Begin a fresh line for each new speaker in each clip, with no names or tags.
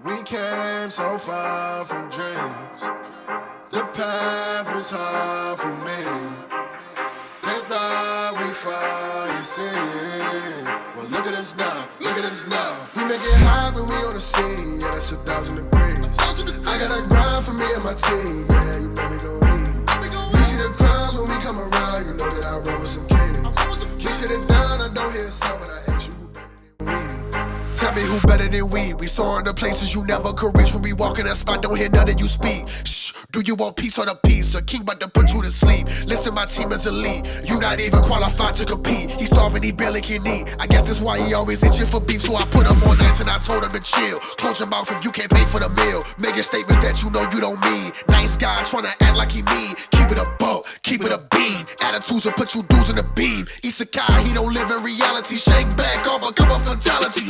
We came so far from dreams. The path was hard for me. They thought we fall, you see. Well, look at us now, look at us now. We make it hot when we on the scene. Yeah, that's 1,000 degrees. I got a grind for me and my team. Yeah, you know we gon' eat. You see the crowds when we come around. You know that I roll with some kings. We sit it down, I don't hear a sound, but I ask you who better than we. Tell me who better than we. We soaring to places you never could reach. When we walk in that spot, don't hear none of you speak. Shh, do you want peace or the peace? A king about to put you to sleep. Listen, my team is elite. You not even qualified to compete. He starving, he barely can eat. I guess that's why he always itching for beef. So I put him on ice and I told him to chill. Close your mouth if you can't pay for the meal. Making statements that you know you don't mean. Nice guy trying to act like he mean. Keep it a buck, keep it a bean. Attitudes will put you dudes in the beam. Isekai, he don't live in reality. Shake back, all become a fatality.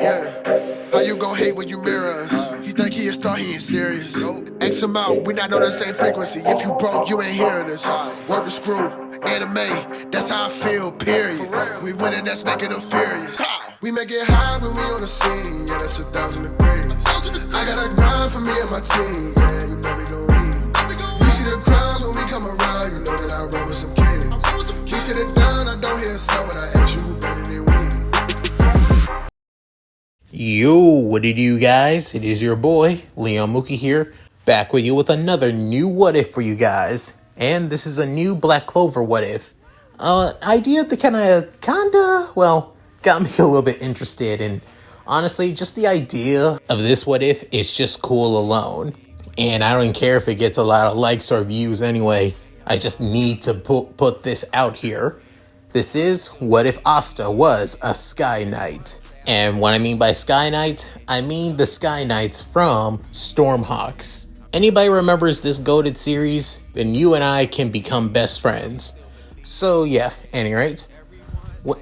Yeah, how you gon' hate when you mirror us? He think he a star, he ain't serious. X him out, we not on the same frequency. If you broke, you ain't hearing this. Work the screw, anime, that's how I feel, period. We winning, that's making them furious. We make it high when we on the scene, yeah, that's 1,000 degrees. I got a grind for me and my team, yeah, you know we gon' eat. You see the crowds when we come around, you know that I roll with some kings. We sit it down, I don't hear a sound, but I ask you who better than we.
Yo, what do you guys? It is your boy, Leon Mookie here, back with you with another new What If for you guys. And this is a new Black Clover What If. Idea that got me a little bit interested. And honestly, just the idea of this What If is just cool alone. And I don't care if it gets a lot of likes or views anyway. I just need to put this out here. This is What If Asta was a Sky Knight. And what I mean by Sky Knight, I mean the Sky Knights from Stormhawks. Anybody remembers this goated series? Then you and I can become best friends. So yeah, anyways,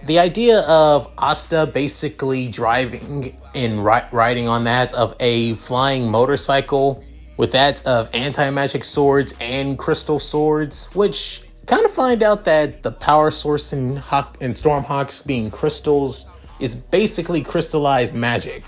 the idea of Asta basically driving and riding on that of a flying motorcycle with that of anti-magic swords and crystal swords, which kind of find out that the power source in Stormhawks being crystals is basically crystallized magic.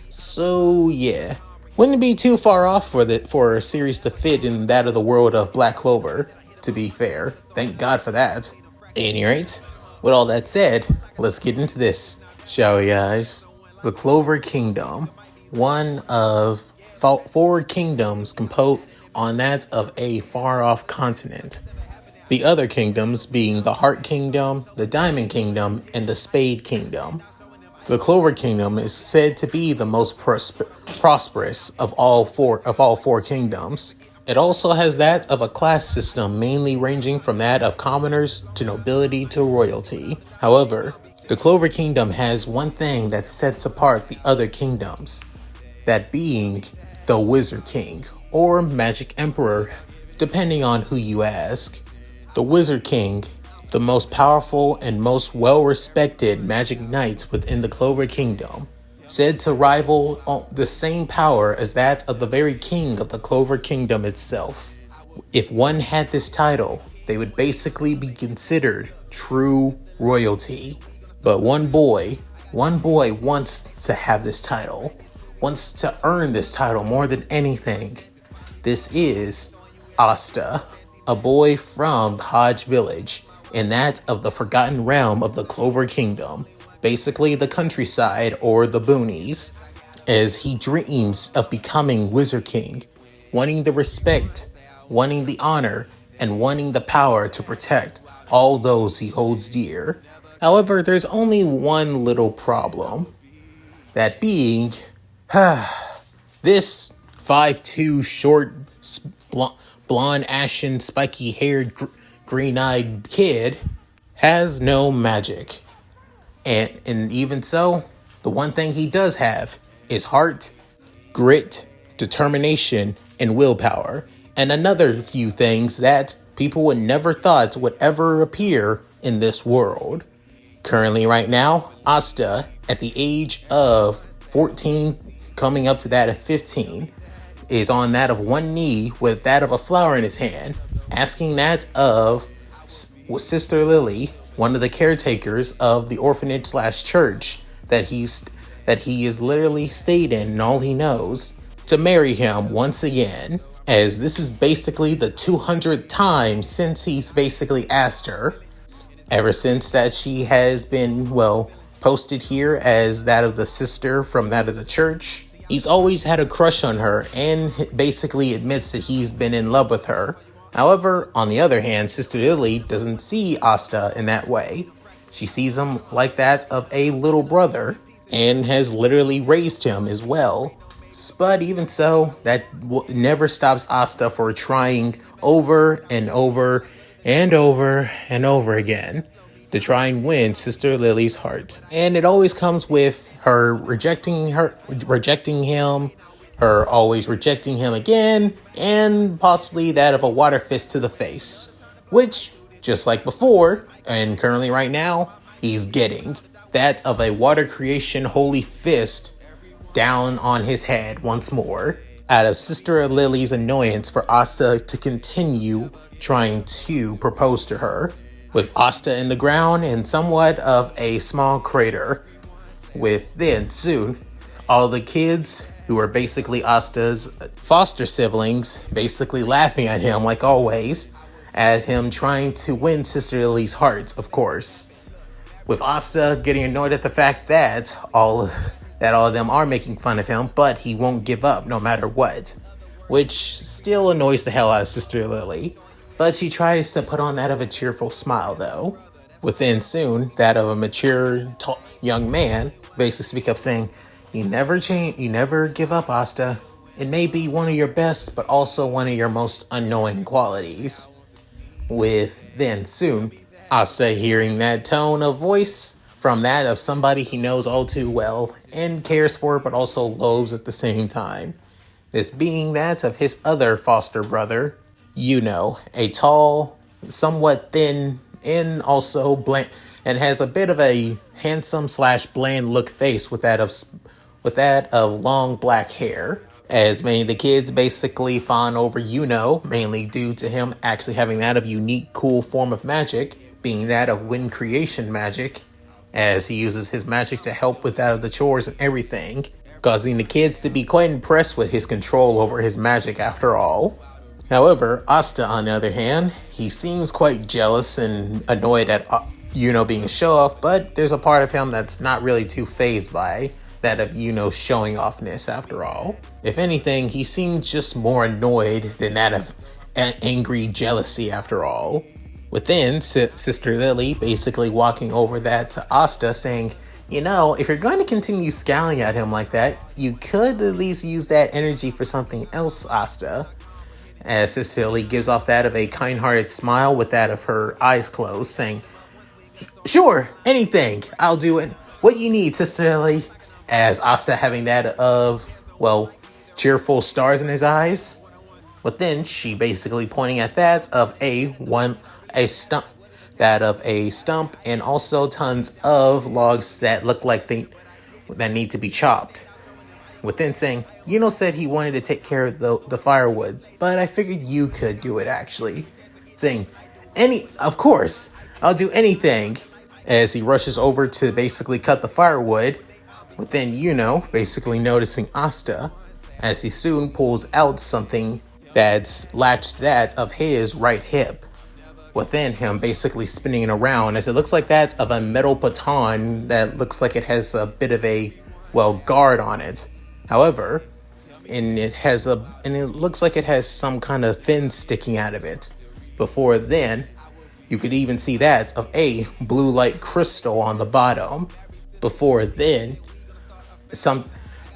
So yeah, wouldn't be too far off for a series to fit in that of the world of Black Clover, to be fair. Thank God for that. Anyways, with all that said, let's get into this, shall we guys? The Clover Kingdom, one of 4 kingdoms composed on that of a far-off continent. The other kingdoms being the Heart Kingdom, the Diamond Kingdom, and the Spade Kingdom. The Clover Kingdom is said to be the most prosperous of all four kingdoms. It also has that of a class system mainly ranging from that of commoners to nobility to royalty. However, the Clover Kingdom has one thing that sets apart the other kingdoms, that being the Wizard King or Magic Emperor, depending on who you ask. The Wizard King, the most powerful and most well-respected magic knights within the Clover Kingdom, said to rival the same power as that of the very king of the Clover Kingdom itself. If one had this title, they would basically be considered true royalty. But one boy wants to have this title, wants to earn this title more than anything. This is Asta, a boy from Hodge Village, and that of the Forgotten Realm of the Clover Kingdom, basically the countryside or the boonies, as he dreams of becoming Wizard King, wanting the respect, wanting the honor, and wanting the power to protect all those he holds dear. However, there's only one little problem, that being, this 5'2", short, blonde, ashen, spiky-haired, green-eyed kid has no magic. And even so, the one thing he does have is heart, grit, determination, and willpower. And another few things that people would never thought would ever appear in this world. Currently right now, Asta, at the age of 14, coming up to that of 15, is on that of one knee with that of a flower in his hand, asking that of Sister Lily, one of the caretakers of the orphanage/church that he's that he is literally stayed in and all he knows to marry him once again, as this is basically the 200th time since he's basically asked her. Ever since that she has been, well, posted here as that of the sister from that of the church, he's always had a crush on her and basically admits that he's been in love with her. However, on the other hand, Sister Lily doesn't see Asta in that way. She sees him like that of a little brother and has literally raised him as well. But even so, that never stops Asta for trying over and over and over and over again to try and win Sister Lily's heart. And it always comes with her rejecting him, her always rejecting him again, and possibly that of a water fist to the face. Which, just like before, and currently right now, he's getting that of a water creation holy fist down on his head once more, out of Sister Lily's annoyance for Asta to continue trying to propose to her, with Asta in the ground and somewhat of a small crater, with then soon all the kids who are basically Asta's foster siblings basically laughing at him like always, at him trying to win Sister Lily's heart, of course, with Asta getting annoyed at the fact that all of them are making fun of him, but he won't give up no matter what, which still annoys the hell out of Sister Lily. But she tries to put on that of a cheerful smile, though. Within soon, that of a mature young man basically speaks up saying, "You never change, you never give up, Asta. It may be one of your best, but also one of your most annoying qualities." With then soon, Asta hearing that tone of voice from that of somebody he knows all too well and cares for, but also loathes at the same time. This being that of his other foster brother, a tall, somewhat thin, and also bland, and has a bit of a handsome / bland look face with that of long black hair. As many of the kids basically fawn over mainly due to him actually having that of unique, cool form of magic, being that of wind creation magic, as he uses his magic to help with that of the chores and everything, causing the kids to be quite impressed with his control over his magic after all. However, Asta, on the other hand, he seems quite jealous and annoyed at being a show-off, but there's a part of him that's not really too fazed by that of showing offness after all. If anything, he seems just more annoyed than that of angry jealousy after all. Within, Sister Lily basically walking over that to Asta saying, if you're going to continue scowling at him like that, you could at least use that energy for something else, Asta. As Sister Lily gives off that of a kind-hearted smile with that of her eyes closed, saying, "Sure, anything, I'll do it. What you need, Sister Lily?" As Asta having that of, cheerful stars in his eyes. But then she basically pointing at that of a stump, and also tons of logs that look like that need to be chopped. Within saying, said he wanted to take care of the firewood, but I figured you could do it actually. Saying, of course, I'll do anything. As he rushes over to basically cut the firewood, within basically noticing Asta, as he soon pulls out something that's latched that of his right hip. Within him basically spinning it around, as it looks like that's of a metal baton that looks like it has a bit of a guard on it. However, and it looks like it has some kind of fin sticking out of it. Before then, you could even see that of a blue light crystal on the bottom. Before then,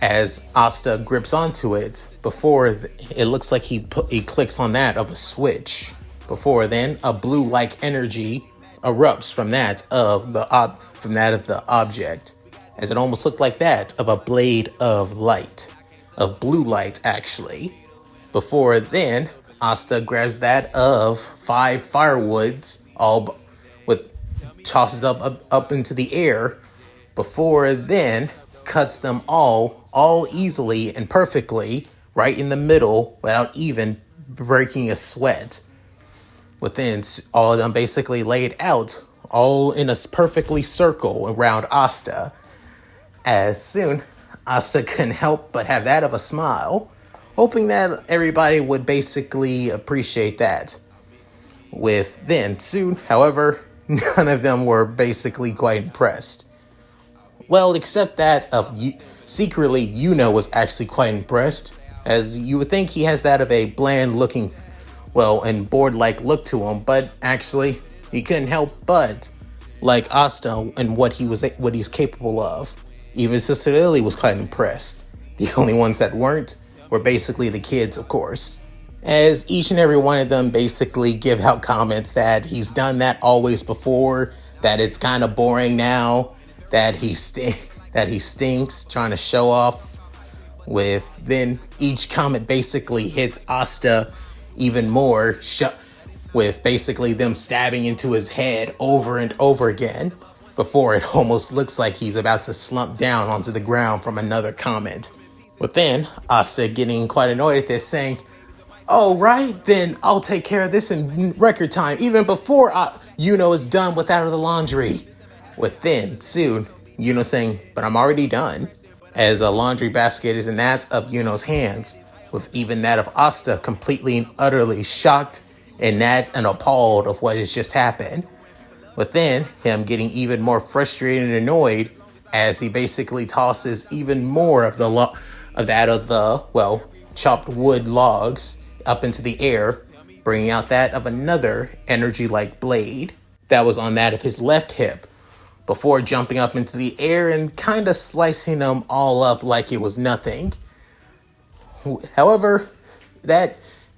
as Asta grips onto it, it looks like he clicks on that of a switch. Before then, a blue-like energy erupts from that of the object, as it almost looked like that of a blade of light, of blue light actually. Before then, Asta grabs that of 5 firewoods, tosses up into the air. Before then, cuts them all easily and perfectly right in the middle without even breaking a sweat. Within, all of them basically laid out all in a perfectly circle around Asta, As soon, Asta couldn't help but have that of a smile, hoping that everybody would basically appreciate that. With then, soon, however, none of them were basically quite impressed. Well, except that of secretly, was actually quite impressed, as you would think he has that of a bland looking, and bored-like look to him, but actually, he couldn't help but like Asta and what he's capable of. Even Sister Lily was quite impressed. The only ones that weren't were basically the kids, of course, as each and every one of them basically give out comments that he's done that always before, that it's kind of boring now, that he stinks, trying to show off. With then each comment basically hits Asta even more, with basically them stabbing into his head over and over again, before it almost looks like he's about to slump down onto the ground from another comment. But then Asta getting quite annoyed at this, saying, "Oh, right, then I'll take care of this in record time, even before is done with out of the laundry." With then, soon, saying, "But I'm already done," as a laundry basket is in that of Yuno's hands, with even that of Asta completely and utterly shocked and appalled of what has just happened. With then, him getting even more frustrated and annoyed as he basically tosses even more of the chopped wood logs up into the air, bringing out that of another energy-like blade that was on that of his left hip, before jumping up into the air and kind of slicing them all up like it was nothing. However,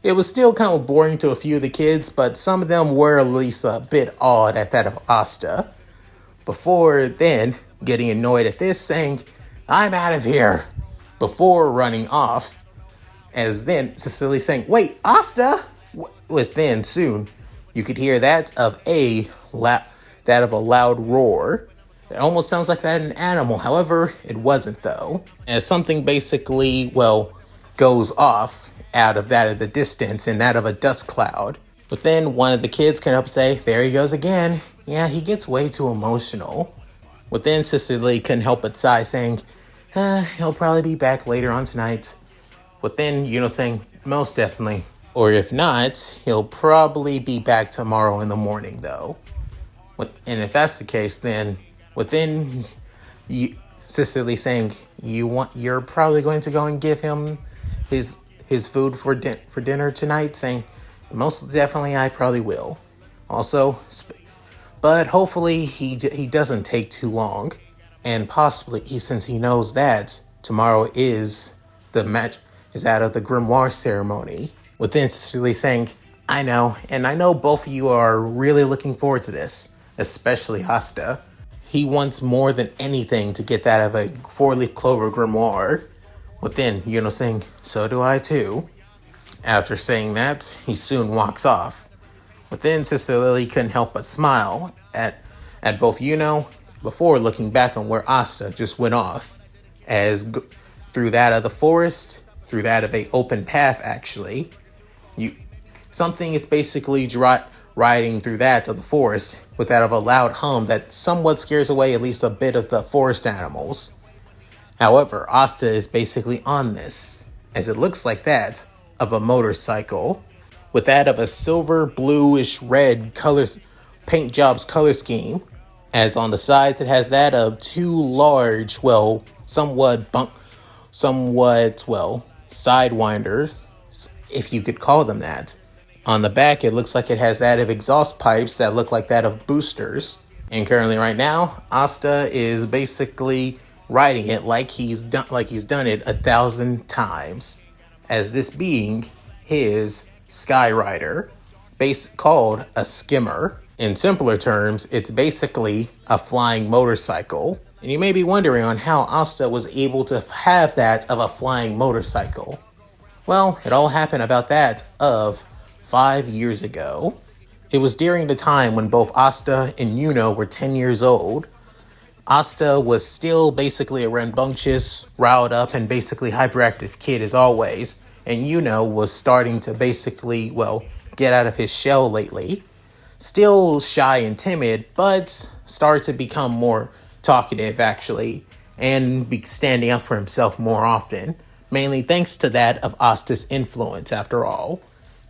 it was still kind of boring to a few of the kids, but some of them were at least a bit awed at that of Asta, before then getting annoyed at this, saying, "I'm out of here," before running off. As then Cecily saying, "Wait, Asta!" With then soon, you could hear that of a loud roar. It almost sounds like that of an animal. However, it wasn't though. As something basically, goes off out of that of the distance and that of a dust cloud. But then one of the kids can help say, "There he goes again. Yeah, he gets way too emotional." But then Cecily couldn't help but sigh, saying, "He'll probably be back later on tonight." But then, saying, "Most definitely. Or if not, he'll probably be back tomorrow in the morning, though." And if that's the case, then within Cecily saying, "You're probably going to go and give him his food for dinner tonight," saying, "Most definitely, I probably will. Also, but hopefully he doesn't take too long, and possibly since he knows that tomorrow is the match." Is out of the grimoire ceremony. Within Cecily saying, "I know, and I know both of you are really looking forward to this, especially Asta. He wants more than anything to get that of a 4-leaf clover grimoire." Within, saying, "So do I too." After saying that, he soon walks off. Within, Cecily couldn't help but smile at both before looking back on where Asta just went off, as through that of the forest, through that of a open path, actually. Something is basically riding through that of the forest with that of a loud hum that somewhat scares away at least a bit of the forest animals. However, Asta is basically on this, as it looks like that of a motorcycle, with that of a silver, bluish, red paint job's color scheme, as on the sides it has that of two large, sidewinders, if you could call them that. On the back, it looks like it has that of exhaust pipes that look like that of boosters. And currently right now, Asta is basically riding it like he's done it 1,000 times, as this being his Skyrider, called a skimmer. In simpler terms, it's basically a flying motorcycle. And you may be wondering on how Asta was able to have that of a flying motorcycle. Well, it all happened about that of 5 years ago. It was during the time when both Asta and were 10 years old. Asta was still basically a rambunctious, riled up, and basically hyperactive kid as always. And was starting to basically, get out of his shell lately. Still shy and timid, but started to become more talkative, actually, and be standing up for himself more often, mainly thanks to that of Asta's influence after all.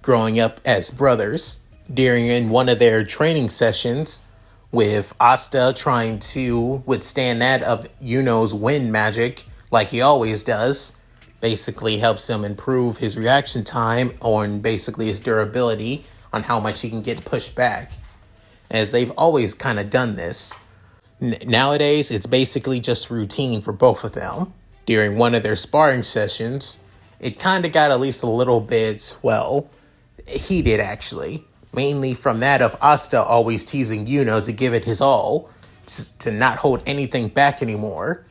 Growing up as brothers, during one of their training sessions, with Asta trying to withstand that of Yuno's wind magic, like he always does, basically helps him improve his reaction time on basically his durability on how much he can get pushed back, as they've always kind of done this. Nowadays, it's basically just routine for both of them. During one of their sparring sessions, it kind of got at least a little bit, heated actually. Mainly from that of Asta always teasing Yuno to give it his all, to not hold anything back anymore.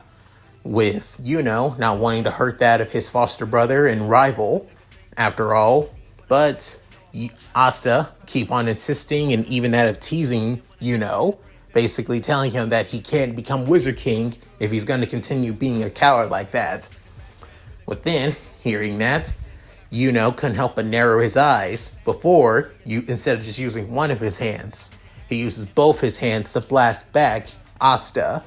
With Yuno not wanting to hurt that of his foster brother and rival, after all. But Asta keep on insisting, and even that of teasing Yuno, basically telling him that he can't become Wizard King if he's going to continue being a coward like that. Within hearing that, Yuno couldn't help but narrow his eyes before, instead of just using one of his hands, he uses both his hands to blast back Asta,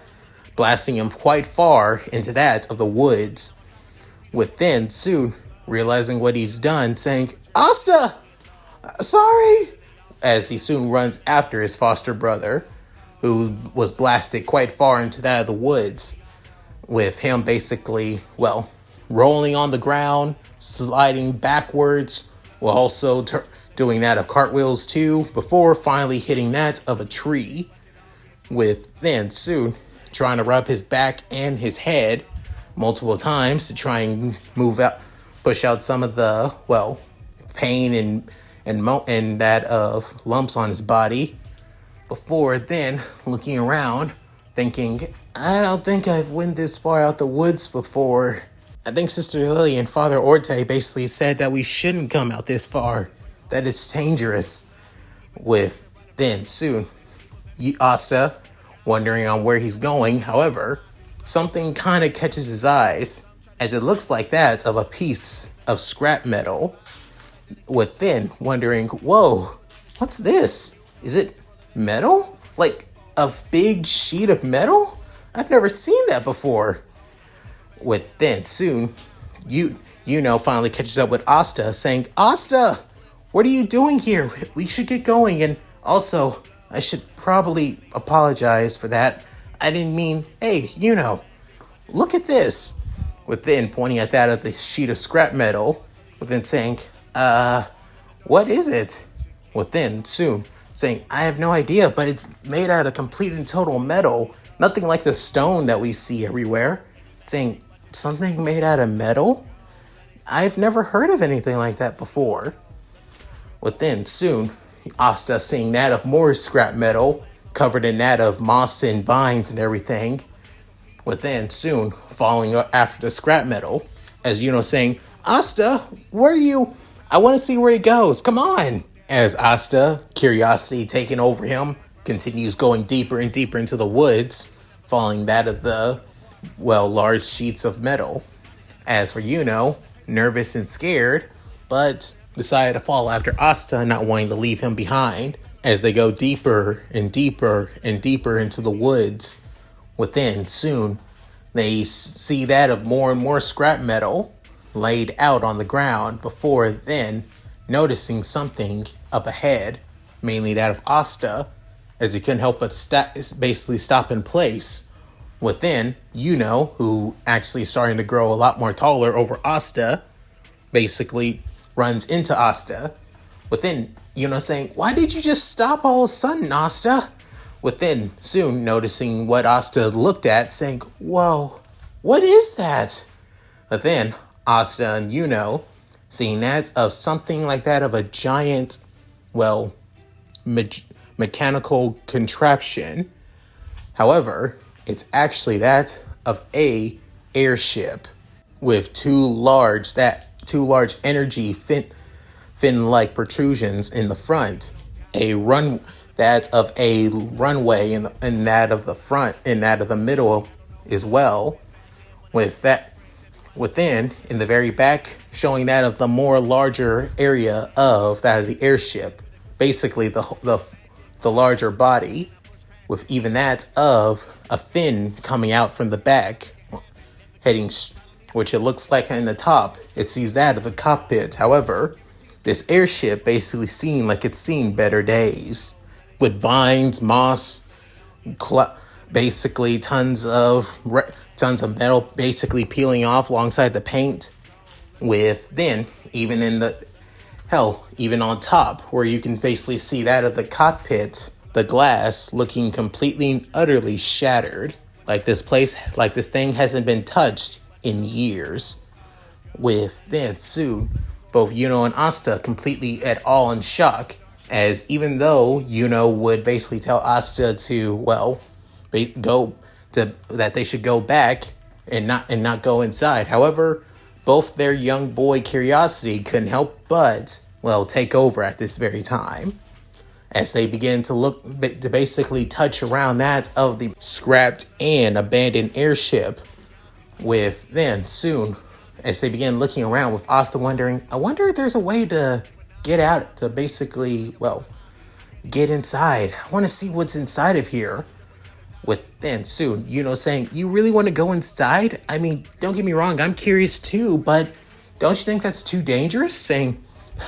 blasting him quite far into that of the woods. Within, soon realizing what he's done, saying, "Asta! Sorry!" as he soon runs after his foster brother, who was blasted quite far into that of the woods, with him basically, rolling on the ground, sliding backwards, while also doing that of cartwheels too, before finally hitting that of a tree, with then soon trying to rub his back and his head multiple times to try and push out some of the, pain and that of lumps on his body, before then looking around, thinking, I don't think I've went this far out the woods before. I think Sister Lily and Father Orte basically said that we shouldn't come out this far, that it's dangerous. With then soon Asta wondering on where he's going. However, something kind of catches his eyes, as it looks like that of a piece of scrap metal. With then wondering, whoa, what's this? Is it metal? Like a big sheet of metal? I've never seen that before. With then soon, Yuno finally catches up with Asta, saying, "Asta, what are you doing here? We should get going. And also, I should probably apologize for that. I didn't mean, hey, Yuno, look at this." With then pointing at that of the sheet of scrap metal, with then saying, what is it? With then soon saying, "I have no idea, but it's made out of complete and total metal. Nothing like the stone that we see everywhere." Saying, "Something made out of metal? I've never heard of anything like that before." Within soon, Asta seeing that of more scrap metal, covered in that of moss and vines and everything. Within soon, following after the scrap metal, as Yuno saying, "Asta, where are you? I want to see where it goes. Come on." As Asta, curiosity taking over him, continues going deeper and deeper into the woods, following that of the large sheets of metal. As for Yuno, nervous and scared, but decided to follow after Asta, not wanting to leave him behind, as they go deeper and deeper and deeper into the woods. Within, soon, they see that of more and more scrap metal laid out on the ground, before then noticing something up ahead, mainly that of Asta, as he couldn't help but basically stop in place. Within, Yuno, who actually starting to grow a lot more taller over Asta, basically runs into Asta. Within, Yuno saying, "Why did you just stop all of a sudden, Asta?" Within, soon noticing what Asta looked at, saying, "Whoa, what is that?" Within, Asta and Yuno seeing that of something like that of a giant, mechanical contraption. However, it's actually that of a airship with two large energy fin-like protrusions in the front. That of a runway in that of the front, in that of the middle as well. With that within, in the very back, showing that of the more larger area of that of the airship. Basically the larger body, with even that of a fin coming out from the back, heading, which it looks like in the top, it sees that of the cockpit. However, this airship basically seemed like it's seen better days. With vines, moss, basically tons of metal basically peeling off alongside the paint. With then, even in the, hell, even on top, where you can basically see that of the cockpit, the glass looking completely and utterly shattered. Like this thing hasn't been touched in years. With then soon, both Yuno and Asta completely at all in shock, as even though Yuno would basically tell Asta to, well, that they should go back and not go inside. However, both their young boy curiosity couldn't help but, well, take over at this very time, as they begin to basically touch around that of the scrapped and abandoned airship. With then soon, as they begin looking around, with Asta wondering, I wonder if there's a way to get out, to basically, well, get inside. I want to see what's inside of here. With then soon, saying, you really want to go inside? I mean, don't get me wrong, I'm curious too, but don't you think that's too dangerous? Saying,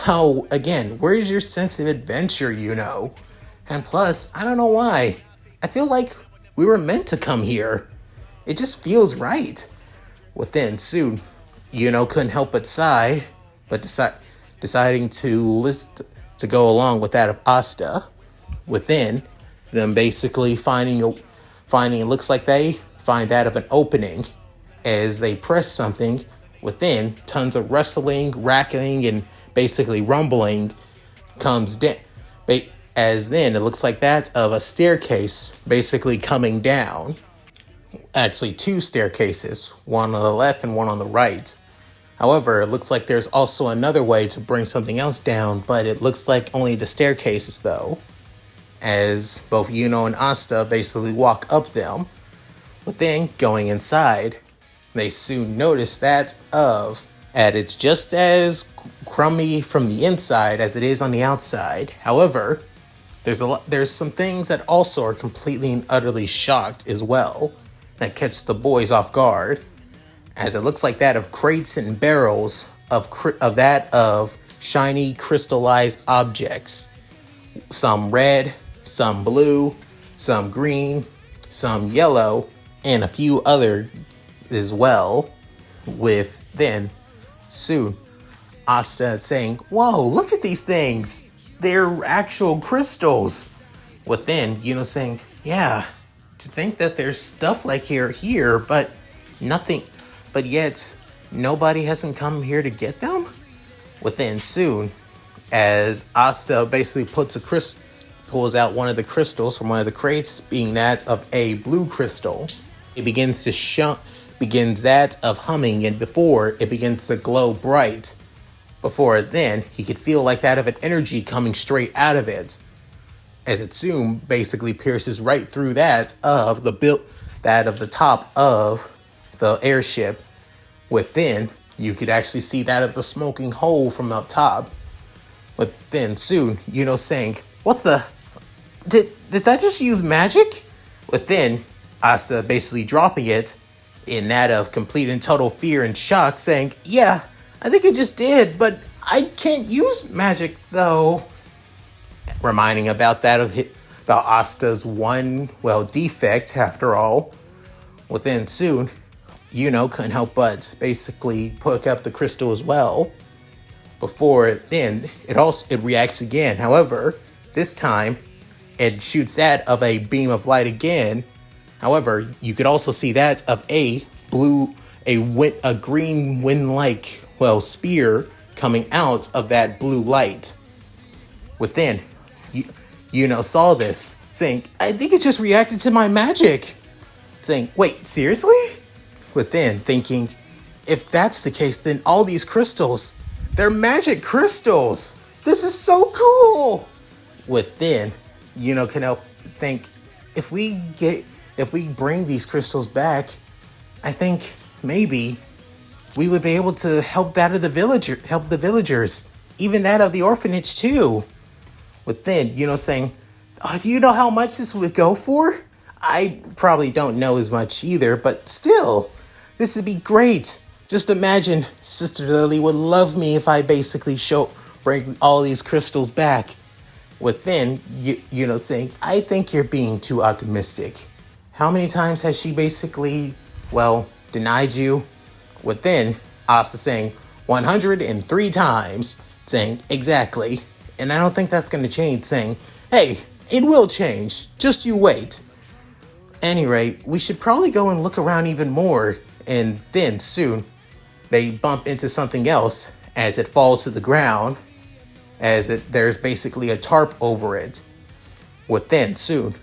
oh, again, where's your sense of adventure, And plus, I don't know why. I feel like we were meant to come here. It just feels right. With then soon, couldn't help but sigh, but deciding to go along with that of Asta. Within them basically finding it looks like they find that of an opening, as they press something. Within, tons of rustling, rattling, and basically rumbling comes down, as then it looks like that of a staircase basically coming down. Actually, two staircases, one on the left and one on the right. However, it looks like there's also another way to bring something else down, but it looks like only the staircases though, as both Yuno and Asta basically walk up them. But then, going inside, they soon notice that it's just as crummy from the inside as it is on the outside. However, there's some things that also are completely and utterly shocked as well, that catch the boys off guard, as it looks like that of crates and barrels of shiny crystallized objects. Some red, some blue, some green, some yellow, and a few other as well. With then soon Asta saying, whoa, look at these things. They're actual crystals. With then, saying, yeah, to think that there's stuff like here, but nothing, but yet nobody hasn't come here to get them. Within soon, as Asta basically pulls out one of the crystals from one of the crates, being that of a blue crystal, it begins that of humming, and before it begins to glow bright. Before then, he could feel like that of an energy coming straight out of it, as it soon basically pierces right through that of the top of the airship. Within, you could actually see that of the smoking hole from up top. But then soon, saying, what the? Did that just use magic? Within, Asta basically dropping it in that of complete and total fear and shock, saying, yeah, I think it just did, but I can't use magic though. Reminding about Asta's one, defect after all. Within soon, couldn't help but basically pick up the crystal as well. Before then, it reacts again. However, this time, it shoots that of a beam of light again. However, you could also see that of a green wind-like, spear coming out of that blue light. Within, saw this, saying, I think it just reacted to my magic. Saying, wait, seriously? Within, thinking, if that's the case, then all these crystals, they're magic crystals. This is so cool. Within, can help think, if we bring these crystals back, I think maybe we would be able to help the villagers, even that of the orphanage too. Within, saying, oh, do you know how much this would go for? I probably don't know as much either, but still, This would be great. Just imagine Sister Lily would love me if I basically bring all these crystals back. Within, saying, I think you're being too optimistic. How many times has she basically, denied you? Within, Asta saying 103 times, saying, exactly. And I don't think that's going to change, saying, hey, it will change. Just you wait. Any rate, we should probably go and look around even more. And then, soon, they bump into something else as it falls to the ground. There's basically a tarp over it. Within, soon,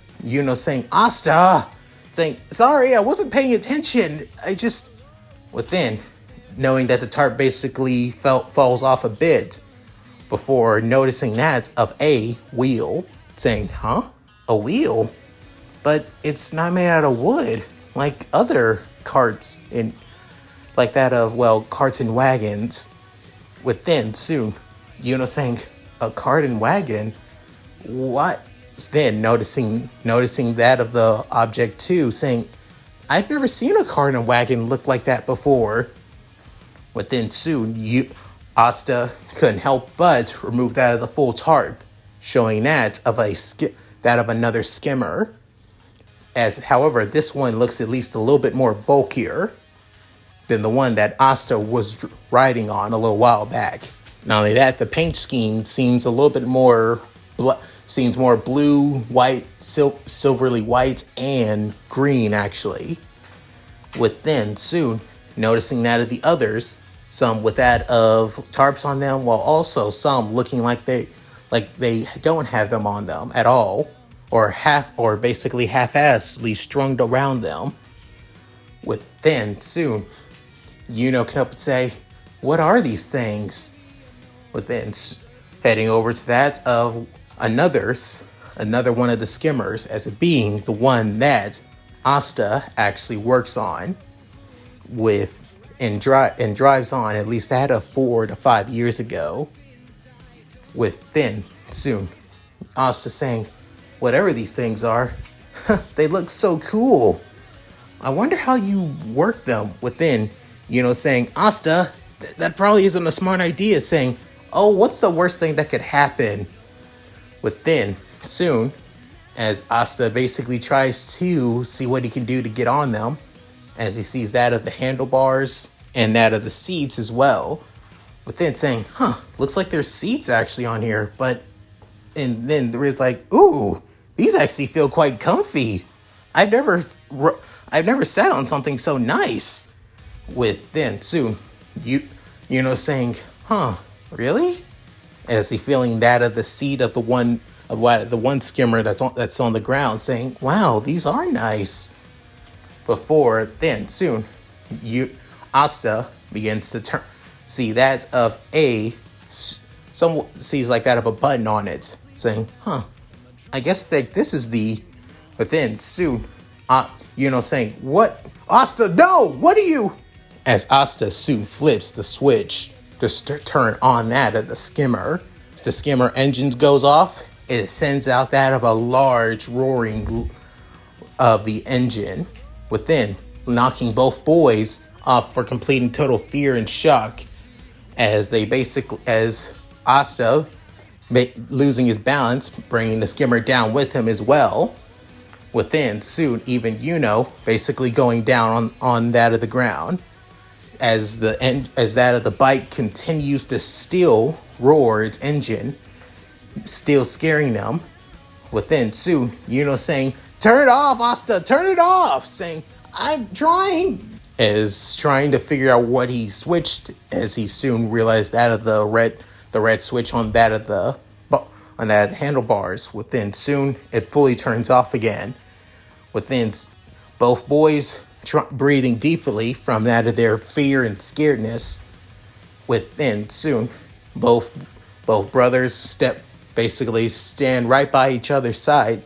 saying, Asta! Saying, sorry, I wasn't paying attention. Within, knowing that the tarp basically falls off a bit before noticing that of a wheel. Saying, huh? A wheel? But it's not made out of wood, like other carts like that of, carts and wagons. Within, soon, saying, a cart and wagon? What? Then noticing that of the object too, saying, I've never seen a cart and wagon look like that before. Within, soon, Asta couldn't help but remove that of the full tarp, showing that of another skimmer. However, this one looks at least a little bit more bulkier than the one that Asta was riding on a little while back. Not only that, the paint scheme seems a little bit more blue, white, silverly white, and green actually. Within, soon, noticing that of the others, some with that of tarps on them, while also some looking like they don't have them on them at all, or basically half-assedly strung around them. Within, soon, can help but say, what are these things? Within, heading over to that of another one of the skimmers, as it being the one that Asta actually works on and drives on, at least that of 4 to 5 years ago. Within, soon, Asta saying, whatever these things are, they look so cool. I wonder how you work them. Within, saying, Asta, that probably isn't a smart idea. Saying, oh, what's the worst thing that could happen? Within, soon, as Asta basically tries to see what he can do to get on them, as he sees that of the handlebars and that of the seats as well. Within, saying, looks like there's seats actually on here, and then there is like, ooh, these actually feel quite comfy. I've never sat on something so nice. Within, soon, saying, really? As he feeling that of the seat of the one skimmer that's on the ground, saying, wow, these are nice. Before then, soon, Asta begins to see that of some sees like that of a button on it, saying, I guess this is the. Within, soon, saying, what? Asta, no, what are you? As Asta soon flips the switch to turn on that of the skimmer. The skimmer engine goes off. It sends out that of a large roaring of the engine. Within, knocking both boys off for completing total fear and shock, as Asta losing his balance, bringing the skimmer down with him as well. Within, soon, even basically going down on that of the ground, as that of the bike continues to still roar its engine, still scaring them. Within, soon, saying, turn it off, Asta, turn it off, saying, I'm trying, as trying to figure out what he switched, as he soon realized that of the red switch on that of on that handlebars. Within, soon, it fully turns off again. Within, both boys breathing deeply from that of their fear and scaredness. Within, soon, both brothers stand right by each other's side.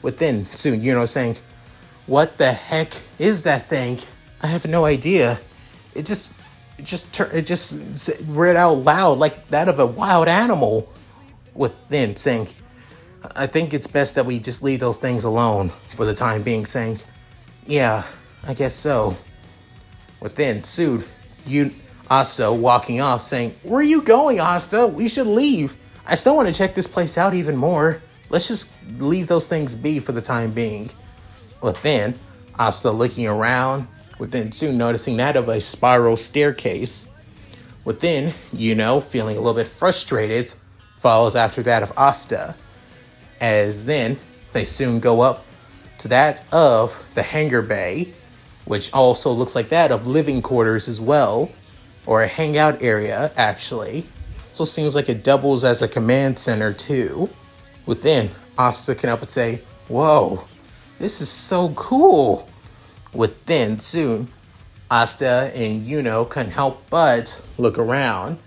Within, soon, saying, what the heck is that thing? I have no idea. It just read out loud like that of a wild animal. Within, saying, I think it's best that we just leave those things alone for the time being, saying, yeah, I guess so. Within, soon, Asta walking off saying, "Where are you going, Asta? We should leave. I still want to check this place out even more. Let's just leave those things be for the time being." Within, Asta looking around, within soon noticing that of a spiral staircase. Within, feeling a little bit frustrated, follows after that of Asta. As then, they soon go up to that of the hangar bay, which also looks like that of living quarters as well, or a hangout area, actually. So seems like it doubles as a command center, too. Within, Asta can help but say, "Whoa, this is so cool." Within, soon, Asta and Yuno can help but look around.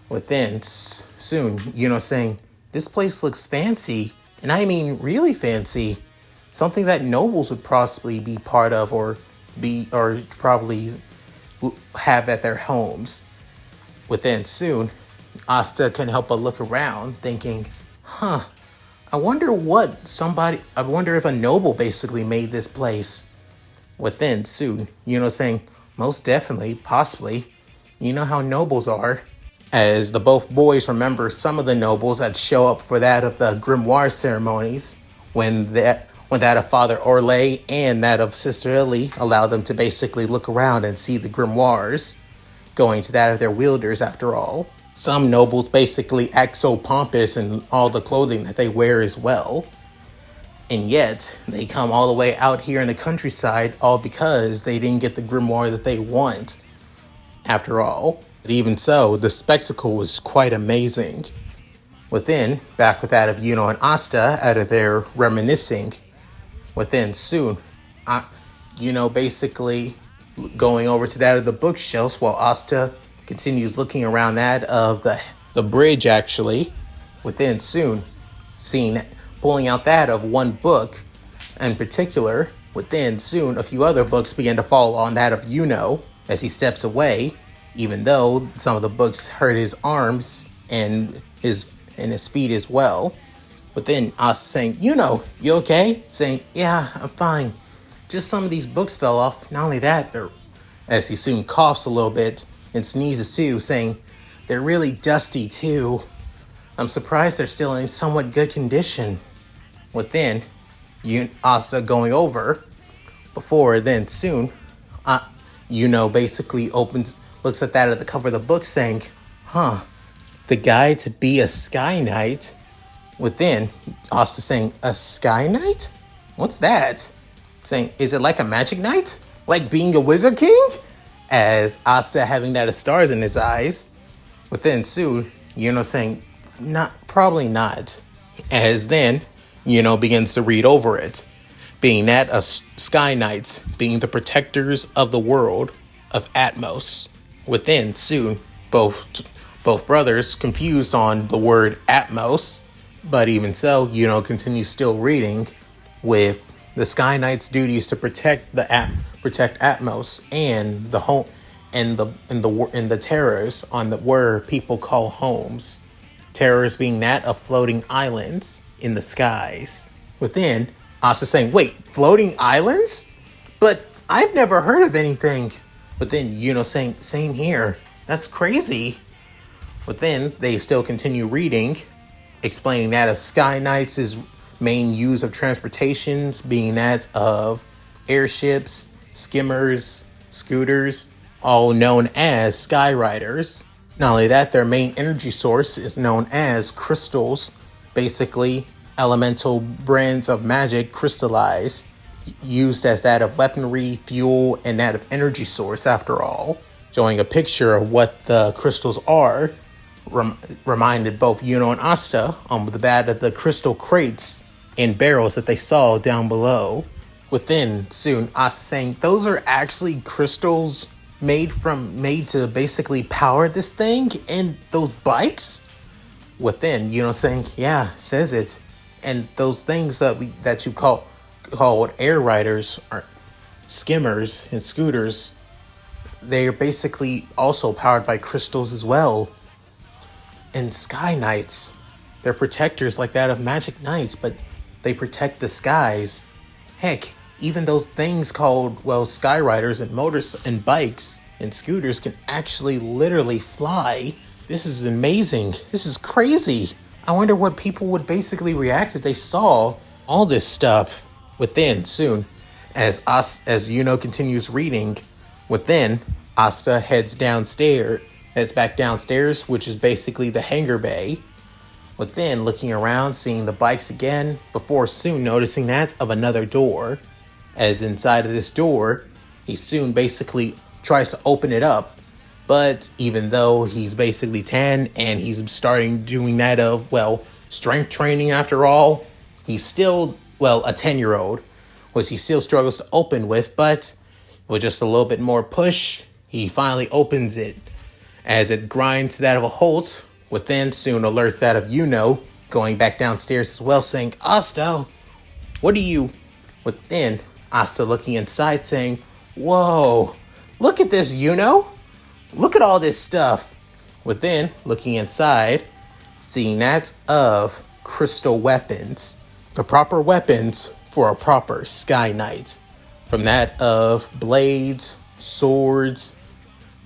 Within, soon, saying, "This place looks fancy, and I mean really fancy. Something that nobles would possibly be part of or probably have at their homes." Within, soon, Asta can help but look around, thinking, I wonder if a noble basically made this place. Within, soon, saying, "Most definitely, possibly. You know how nobles are." As the both boys remember some of the nobles that show up for that of the grimoire ceremonies, when that of Father Orlais and that of Sister Lily allow them to basically look around and see the grimoires, going to that of their wielders after all. Some nobles basically act so pompous in all the clothing that they wear as well. And yet, they come all the way out here in the countryside all because they didn't get the grimoire that they want, after all. But even so, the spectacle was quite amazing. Within, back with that of Yuno and Asta out of their reminiscing. Within, soon, basically going over to that of the bookshelves while Asta continues looking around that of the bridge, actually. Within, soon, pulling out that of one book in particular. Within, soon, a few other books begin to fall on that of Yuno as he steps away, even though some of the books hurt his arms and his feet as well. But then Asta saying, "Yuno, you okay?" Saying, "Yeah, I'm fine. Just some of these books fell off. Not only that, as he soon coughs a little bit and sneezes too, saying, "They're really dusty too. I'm surprised they're still in somewhat good condition." Within, Asta going over, before then soon, basically looks at that at the cover of the book saying, "The guide to be a Sky Knight." Within, Asta saying, "A Sky Knight? What's that?" Saying, "Is it like a magic knight? Like being a wizard king?" As Asta having that of stars in his eyes. Within, soon, saying, probably not. As then, begins to read over it. Being that a Sky Knights, being the protectors of the world of Atmos. Within, soon, both brothers confused on the word Atmos, but even so, continues still reading with the Sky Knight's duties to protect Atmos and the home and the terrors on where people call homes. Terrors being that of floating islands in the skies. Within, Asta saying, "Wait, floating islands? But I've never heard of anything." Within, saying, "Same here. That's crazy." Within, they still continue reading, explaining that of Sky Knights' main use of transportations being that of airships, skimmers, scooters, all known as Sky Riders. Not only that, their main energy source is known as crystals, basically elemental brands of magic crystallized, used as that of weaponry, fuel, and that of energy source after all. Showing a picture of what the crystals are, reminded both Yuno and Asta on the back of the crystal crates and barrels that they saw down below. Within, soon, Asta saying, "Those are actually crystals made to basically power this thing and those bikes?" Within, saying, "Yeah, says it. And those things that you call air riders are skimmers and scooters. They are basically also powered by crystals as well. And Sky Knights, they're protectors like that of magic knights, but they protect the skies. Heck, even those things called, well, skyriders and motors and bikes and scooters can actually literally fly. This is amazing. This is crazy. I wonder what people would basically react if they saw all this stuff. Within soon, as Yuno continues reading, within Asta heads back downstairs, which is basically the hangar bay. Within, looking around, seeing the bikes again, before soon noticing that of another door. As inside of this door, he soon basically tries to open it up. But even though he's basically 10 and he's starting doing that of, well, strength training after all, he's still, well, a 10-year-old, which he still struggles to open with, but with just a little bit more push, he finally opens it. As it grinds to that of a halt, within soon alerts that of Yuno, going back downstairs as well, saying, Asta, what are you? Within, Asta looking inside, saying, whoa, look at this, Yuno. Look at all this stuff. Within, looking inside, seeing that of crystal weapons. The proper weapons for a proper Sky Knight. From that of blades, swords,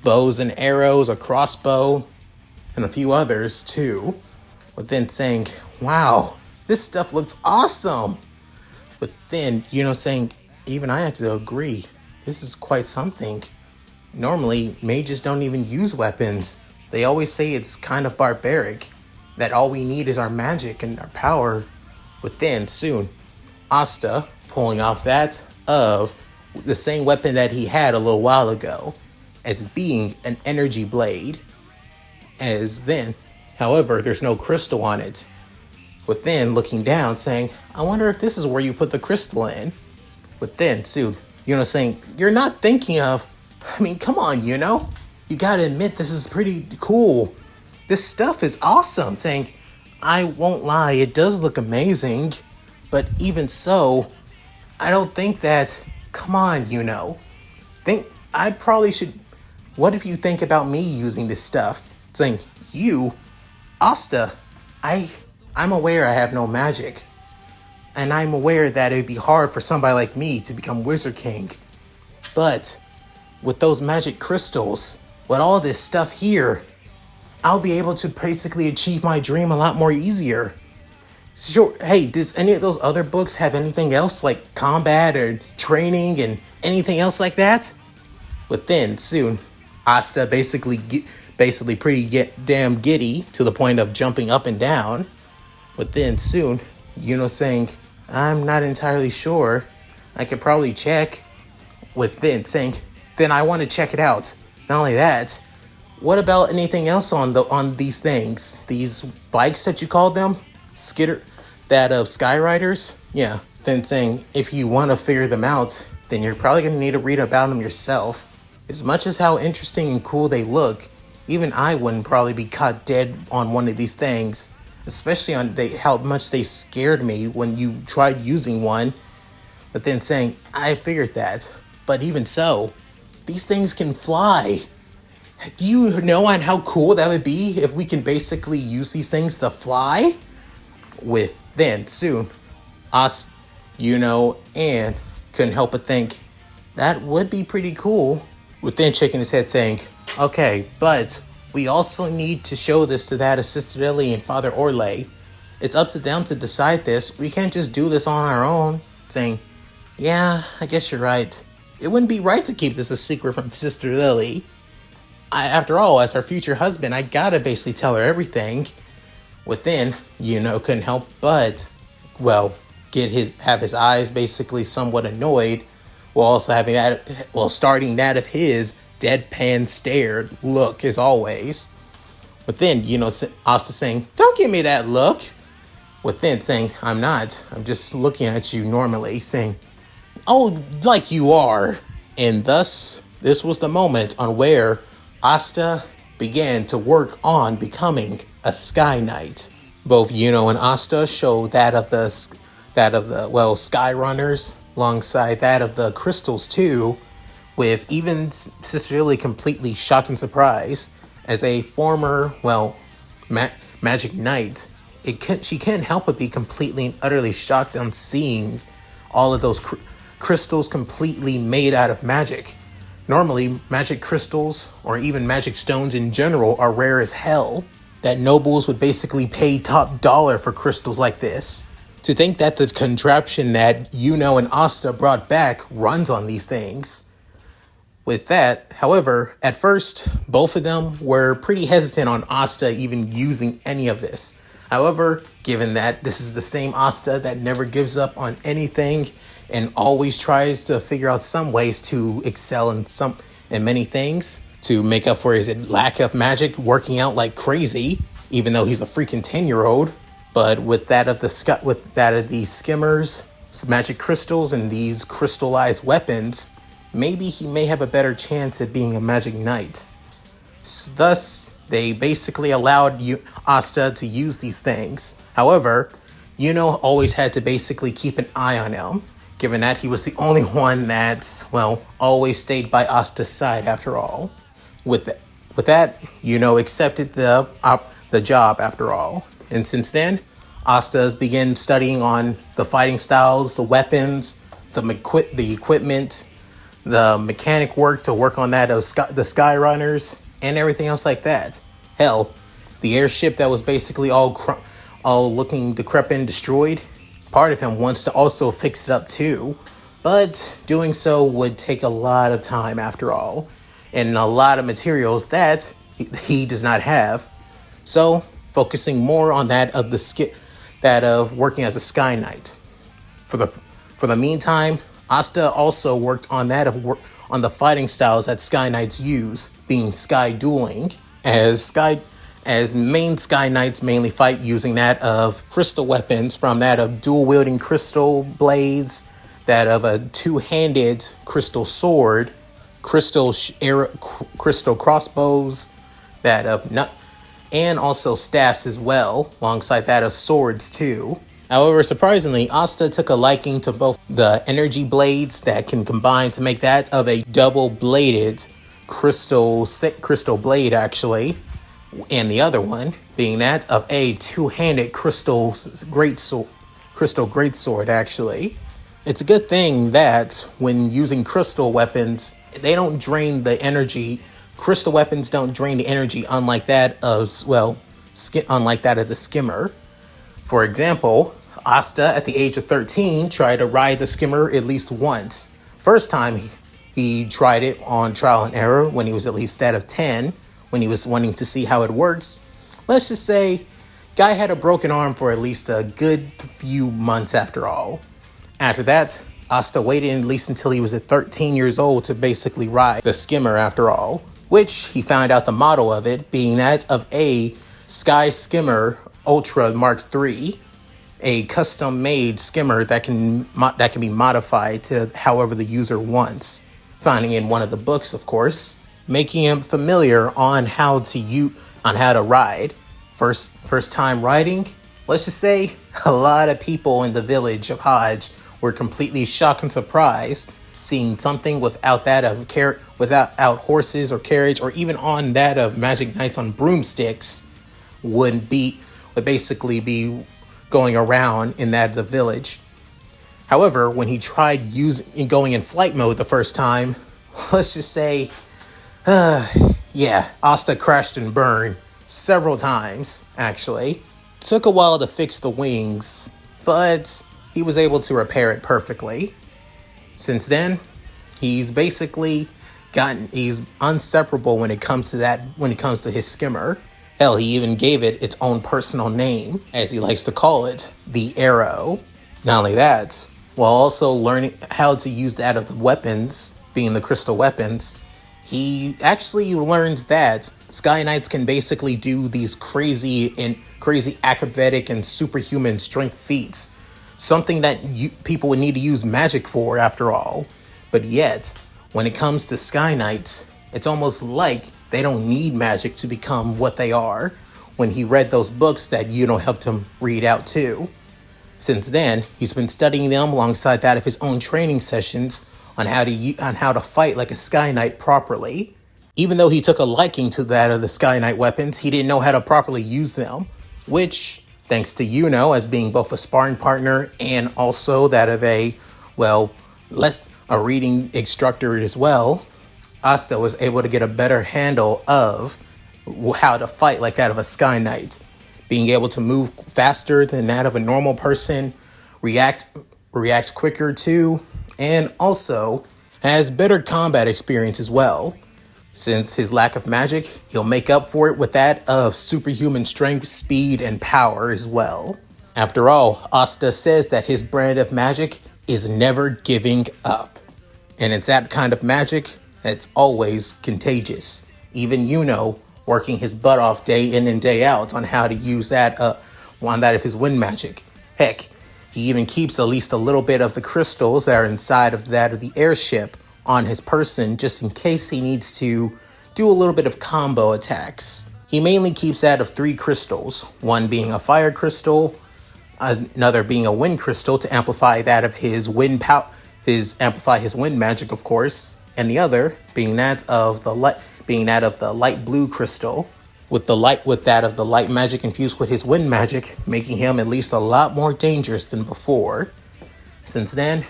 bows and arrows, a crossbow, and a few others too. But then saying, wow, this stuff looks awesome. But then, saying, even I have to agree, this is quite something. Normally, mages don't even use weapons. They always say it's kind of barbaric, that all we need is our magic and our power. But then, soon, Asta pulling off that of the same weapon that he had a little while ago, as being an energy blade. As then, however, there's no crystal on it. But then, looking down, saying, I wonder if this is where you put the crystal in. But then, soon, saying, you're not thinking of, come on, you gotta admit this is pretty cool. This stuff is awesome. Saying, I won't lie, it does look amazing. But even so, I don't think that, come on, I probably should, what if you think about me using this stuff? Saying, you, Asta, I'm aware I have no magic. And I'm aware that it'd be hard for somebody like me to become Wizard King. But with those magic crystals, with all this stuff here, I'll be able to basically achieve my dream a lot more easier. Sure, hey, does any of those other books have anything else like combat or training and anything else like that? But then, soon, Asta basically pretty damn giddy to the point of jumping up and down. But then, soon, saying, I'm not entirely sure. I could probably check. With then saying, then I want to check it out. Not only that, what about anything else on these things? These bikes that you called them? That of Skyriders? Yeah. Then saying, if you want to figure them out, then you're probably going to need to read about them yourself. As much as how interesting and cool they look, even I wouldn't probably be caught dead on one of these things. Especially on how much they scared me when you tried using one. But then saying, I figured that. But even so, these things can fly. Do you know on how cool that would be if we can basically use these things to fly? With then soon, us, and couldn't help but think that would be pretty cool. With then shaking his head saying, okay, but we also need to show this to that of Sister Lily and Father Orlais. It's up to them to decide this. We can't just do this on our own. Saying, yeah, I guess you're right. It wouldn't be right to keep this a secret from Sister Lily. After all, as her future husband, I gotta basically tell her everything. Within, couldn't help but, well, have his eyes basically somewhat annoyed, while also having starting that of his deadpan stared look as always. Within, Asta saying, don't give me that look. Within saying, I'm not. I'm just looking at you normally, saying, oh, like you are. And thus, this was the moment on where Asta began to work on becoming a Sky Knight. Both Yuno and Asta show that of the Sky Runners, alongside that of the crystals too, with even Sister Lily completely shocked and surprised. As a former, magic knight, she can't help but be completely and utterly shocked on seeing all of crystals completely made out of magic. Normally, magic crystals, or even magic stones in general, are rare as hell, that nobles would basically pay top dollar for crystals like this. To think that the contraption that Yuno and Asta brought back runs on these things. With that, however, at first, both of them were pretty hesitant on Asta even using any of this. However, given that this is the same Asta that never gives up on anything and always tries to figure out some ways to excel in many things, to make up for his lack of magic, working out like crazy, even though he's a freaking 10-year-old. But with that of the skimmers, magic crystals, and these crystallized weapons, maybe he may have a better chance at being a magic knight. Thus, they basically allowed Asta to use these things. However, Yuno always had to basically keep an eye on him, given that he was the only one that, always stayed by Asta's side after all. With that, Yuno accepted the job after all. And since then, Asta began studying on the fighting styles, the weapons, the equipment, the mechanic work to work on that of the Sky Runners, and everything else like that. Hell, the airship that was basically all looking decrepit and destroyed, part of him wants to also fix it up too, but doing so would take a lot of time after all, and a lot of materials that he does not have. So, focusing more on that of working as a Sky Knight. For the meantime, Asta also worked on on the fighting styles that Sky Knights use, being Sky Dueling, as main Sky Knights mainly fight using that of crystal weapons, from that of dual-wielding crystal blades, that of a two-handed crystal sword, crystal crossbows, that of and also staffs as well, alongside that of swords too. However, surprisingly, Asta took a liking to both the energy blades that can combine to make that of a double-bladed crystal blade, actually, and the other one being that of a two-handed crystal greatsword, actually. It's a good thing that when using crystal weapons, they don't drain the energy. Crystal weapons don't drain the energy, unlike that of the skimmer. For example, Asta, at the age of 13, tried to ride the skimmer at least once. First time he tried it on trial and error when he was at least that of 10, when he was wanting to see how it works. Let's just say, guy had a broken arm for at least a good few months after all. After that, Asta waited at least until he was at 13 years old to basically ride the skimmer after all, which he found out the model of it being that of a Sky Skimmer Ultra Mark III, a custom-made skimmer that can be modified to however the user wants, finding in one of the books, of course, making him familiar on how to ride. First time riding, let's just say a lot of people in the village of Hodge were completely shocked and surprised seeing something without horses or carriage, or even on that of magic knights on broomsticks would basically be going around in that of the village. However, when he tried going in flight mode the first time, let's just say, Asta crashed and burned several times, actually. Took a while to fix the wings, but he was able to repair it perfectly. Since then, he's inseparable when it comes to his skimmer. Hell, he even gave it its own personal name, as he likes to call it, the Arrow. Not only that, while also learning how to use that of the weapons, being the crystal weapons, he actually learns that Sky Knights can basically do these crazy acrobatic and superhuman strength feats. Something that people would need to use magic for, after all. But yet, when it comes to Sky Knights, it's almost like they don't need magic to become what they are, when he read those books that Yuno helped him read out too. Since then, he's been studying them alongside that of his own training sessions on how to fight like a Sky Knight properly. Even though he took a liking to that of the Sky Knight weapons, he didn't know how to properly use them, which, thanks to Yuno as being both a sparring partner and also that of a less a reading instructor as well, Asta was able to get a better handle of how to fight like that of a Sky Knight, being able to move faster than that of a normal person, react quicker too, and also has better combat experience as well. Since his lack of magic, he'll make up for it with that of superhuman strength, speed, and power as well. After all, Asta says that his brand of magic is never giving up. And it's that kind of magic that's always contagious. Even working his butt off day in and day out on how to use that of his wind magic. Heck, he even keeps at least a little bit of the crystals that are inside of that of the airship on his person just in case he needs to do a little bit of combo attacks. He mainly keeps that of 3 crystals, one being a fire crystal, another being a wind crystal to amplify that of his wind amplify his wind magic, of course, and the other being that of the light blue crystal, with that of the light magic infused with his wind magic, making him at least a lot more dangerous than before. Since then,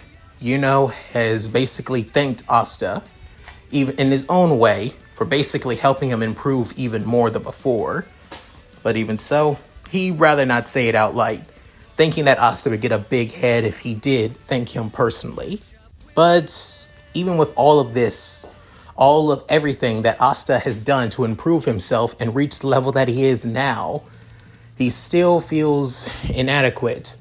has basically thanked Asta, even in his own way, for basically helping him improve even more than before. But even so, he'd rather not say it out loud, thinking that Asta would get a big head if he did thank him personally. But even with all of this, all of everything that Asta has done to improve himself and reach the level that he is now, he still feels inadequate,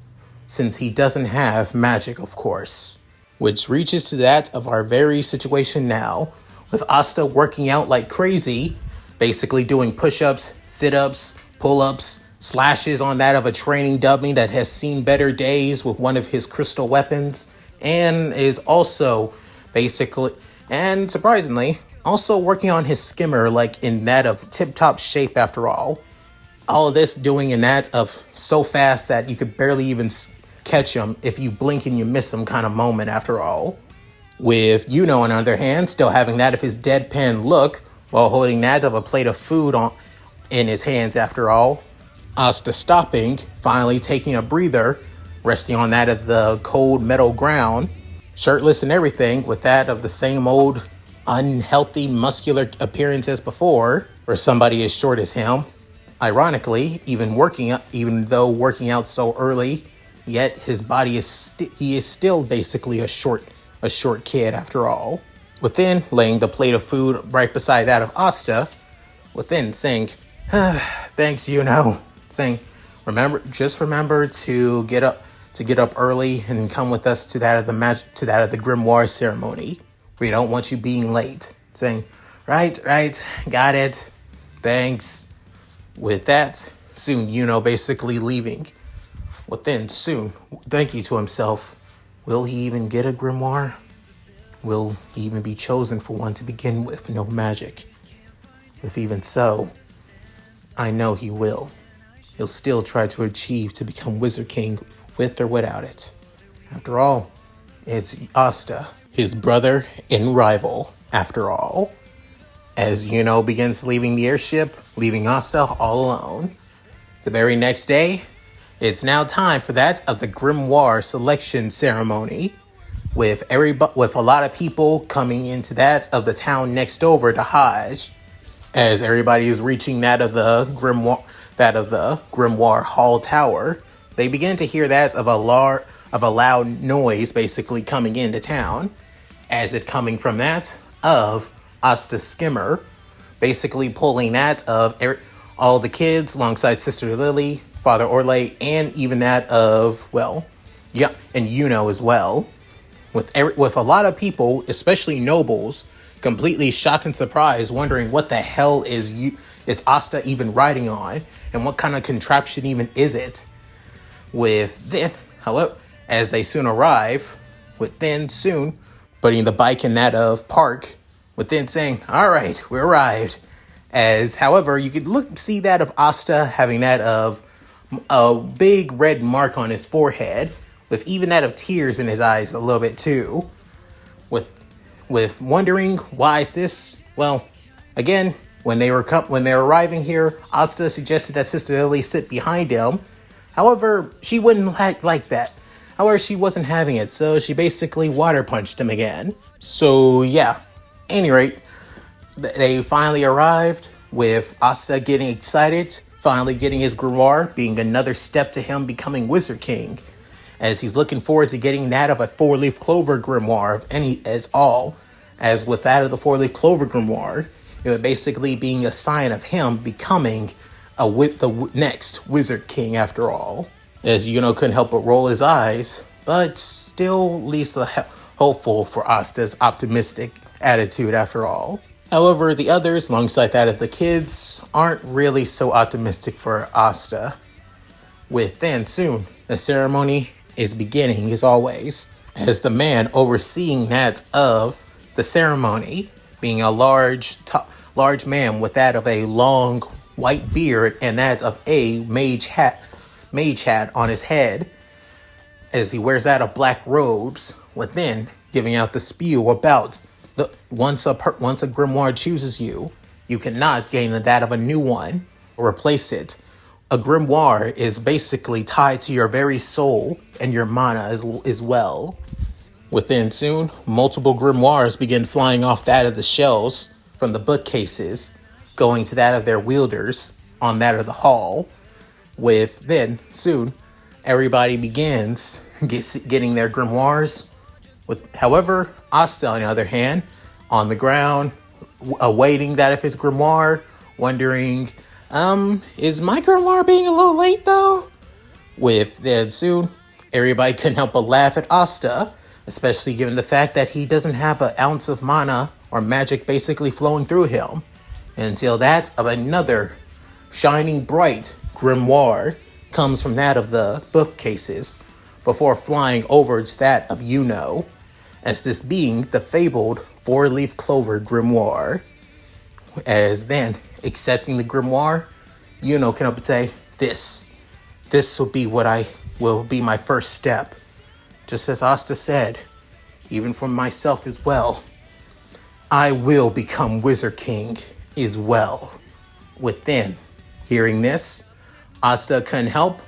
since he doesn't have magic, of course. Which reaches to that of our very situation now, with Asta working out like crazy, basically doing push-ups, sit-ups, pull-ups, slashes on that of a training dummy that has seen better days with one of his crystal weapons, and is also basically, and surprisingly, also working on his skimmer like in that of tip-top shape after all. All of this doing in that of so fast that you could barely even catch him if you blink and you miss him kind of moment after all. With on the other hand, still having that of his deadpan look while holding that of a plate of food in his hands after all. Asta stopping, finally taking a breather, resting on that of the cold metal ground, shirtless and everything, with that of the same old unhealthy muscular appearance as before, for somebody as short as him. Ironically, even though working out so early, yet his body he is still basically a short kid after all. Within laying the plate of food right beside that of Asta, within saying, "Thanks, saying, remember to get up early and come with us to that of the grimoire ceremony. We don't want you being late." Saying, right, got it, thanks. With that, soon basically leaving. Within soon, thinking to himself, will he even get a grimoire? Will he even be chosen for one to begin with? No magic. If even so, I know he will. He'll still try to achieve to become Wizard King with or without it. After all, it's Asta, his brother and rival, after all. As begins leaving the airship, leaving Asta all alone. The very next day, it's now time for that of the grimoire selection ceremony, with a lot of people coming into that of the town next over to Hajj. As everybody is reaching that of the grimoire hall tower, they begin to hear that of a loud noise basically coming into town, as it coming from that of Asta Skimmer, basically pulling that of all the kids alongside Sister Lily, Father Orlay, and even that of, and as well. With a lot of people, especially nobles, completely shocked and surprised, wondering what the hell is Asta even riding on, and what kind of contraption even is it. However, as they soon arrive, soon putting the bike in that of park, saying, "All right, we arrived." As, however, you could see that of Asta having that of a big red mark on his forehead, with even that of tears in his eyes a little bit too. With wondering why is this? Well, again, when they were arriving here, Asta suggested that Sister Lily sit behind him. However, she wouldn't like that. However, she wasn't having it, so she basically water punched him again. So yeah, any rate, they finally arrived with Asta getting excited, finally getting his grimoire, being another step to him becoming Wizard King, as he's looking forward to getting that of a four-leaf clover grimoire of any as all. As with that of the four-leaf clover grimoire, it would basically being a sign of him becoming the next Wizard King after all. As Yuno couldn't help but roll his eyes, but still leaves hopeful for Asta's optimistic attitude after all. However, the others, alongside that of the kids, aren't really so optimistic for Asta. Within soon, the ceremony is beginning as always, as the man overseeing that of the ceremony, being a large man with that of a long white beard and that of a mage hat on his head, as he wears out of black robes, within giving out the spiel about once a grimoire chooses you, you cannot gain that of a new one or replace it. A grimoire is basically tied to your very soul and your mana as well. Within soon, multiple grimoires begin flying off that of the shelves from the bookcases, going to that of their wielders on that of the hall. With then soon, everybody begins getting their grimoires. However, Asta, on the other hand, on the ground, awaiting that of his grimoire, wondering, is my grimoire being a little late though? With then soon, everybody couldn't help but laugh at Asta, especially given the fact that he doesn't have an ounce of mana or magic basically flowing through him, until that of another shining bright grimoire comes from that of the bookcases, before flying over to that of Yuno, as this being the fabled four-leaf clover grimoire. As then, accepting the grimoire, Yuno can help but say, this will be my first step. Just as Asta said, even for myself as well, I will become Wizard King as well. Within hearing this, Asta couldn't help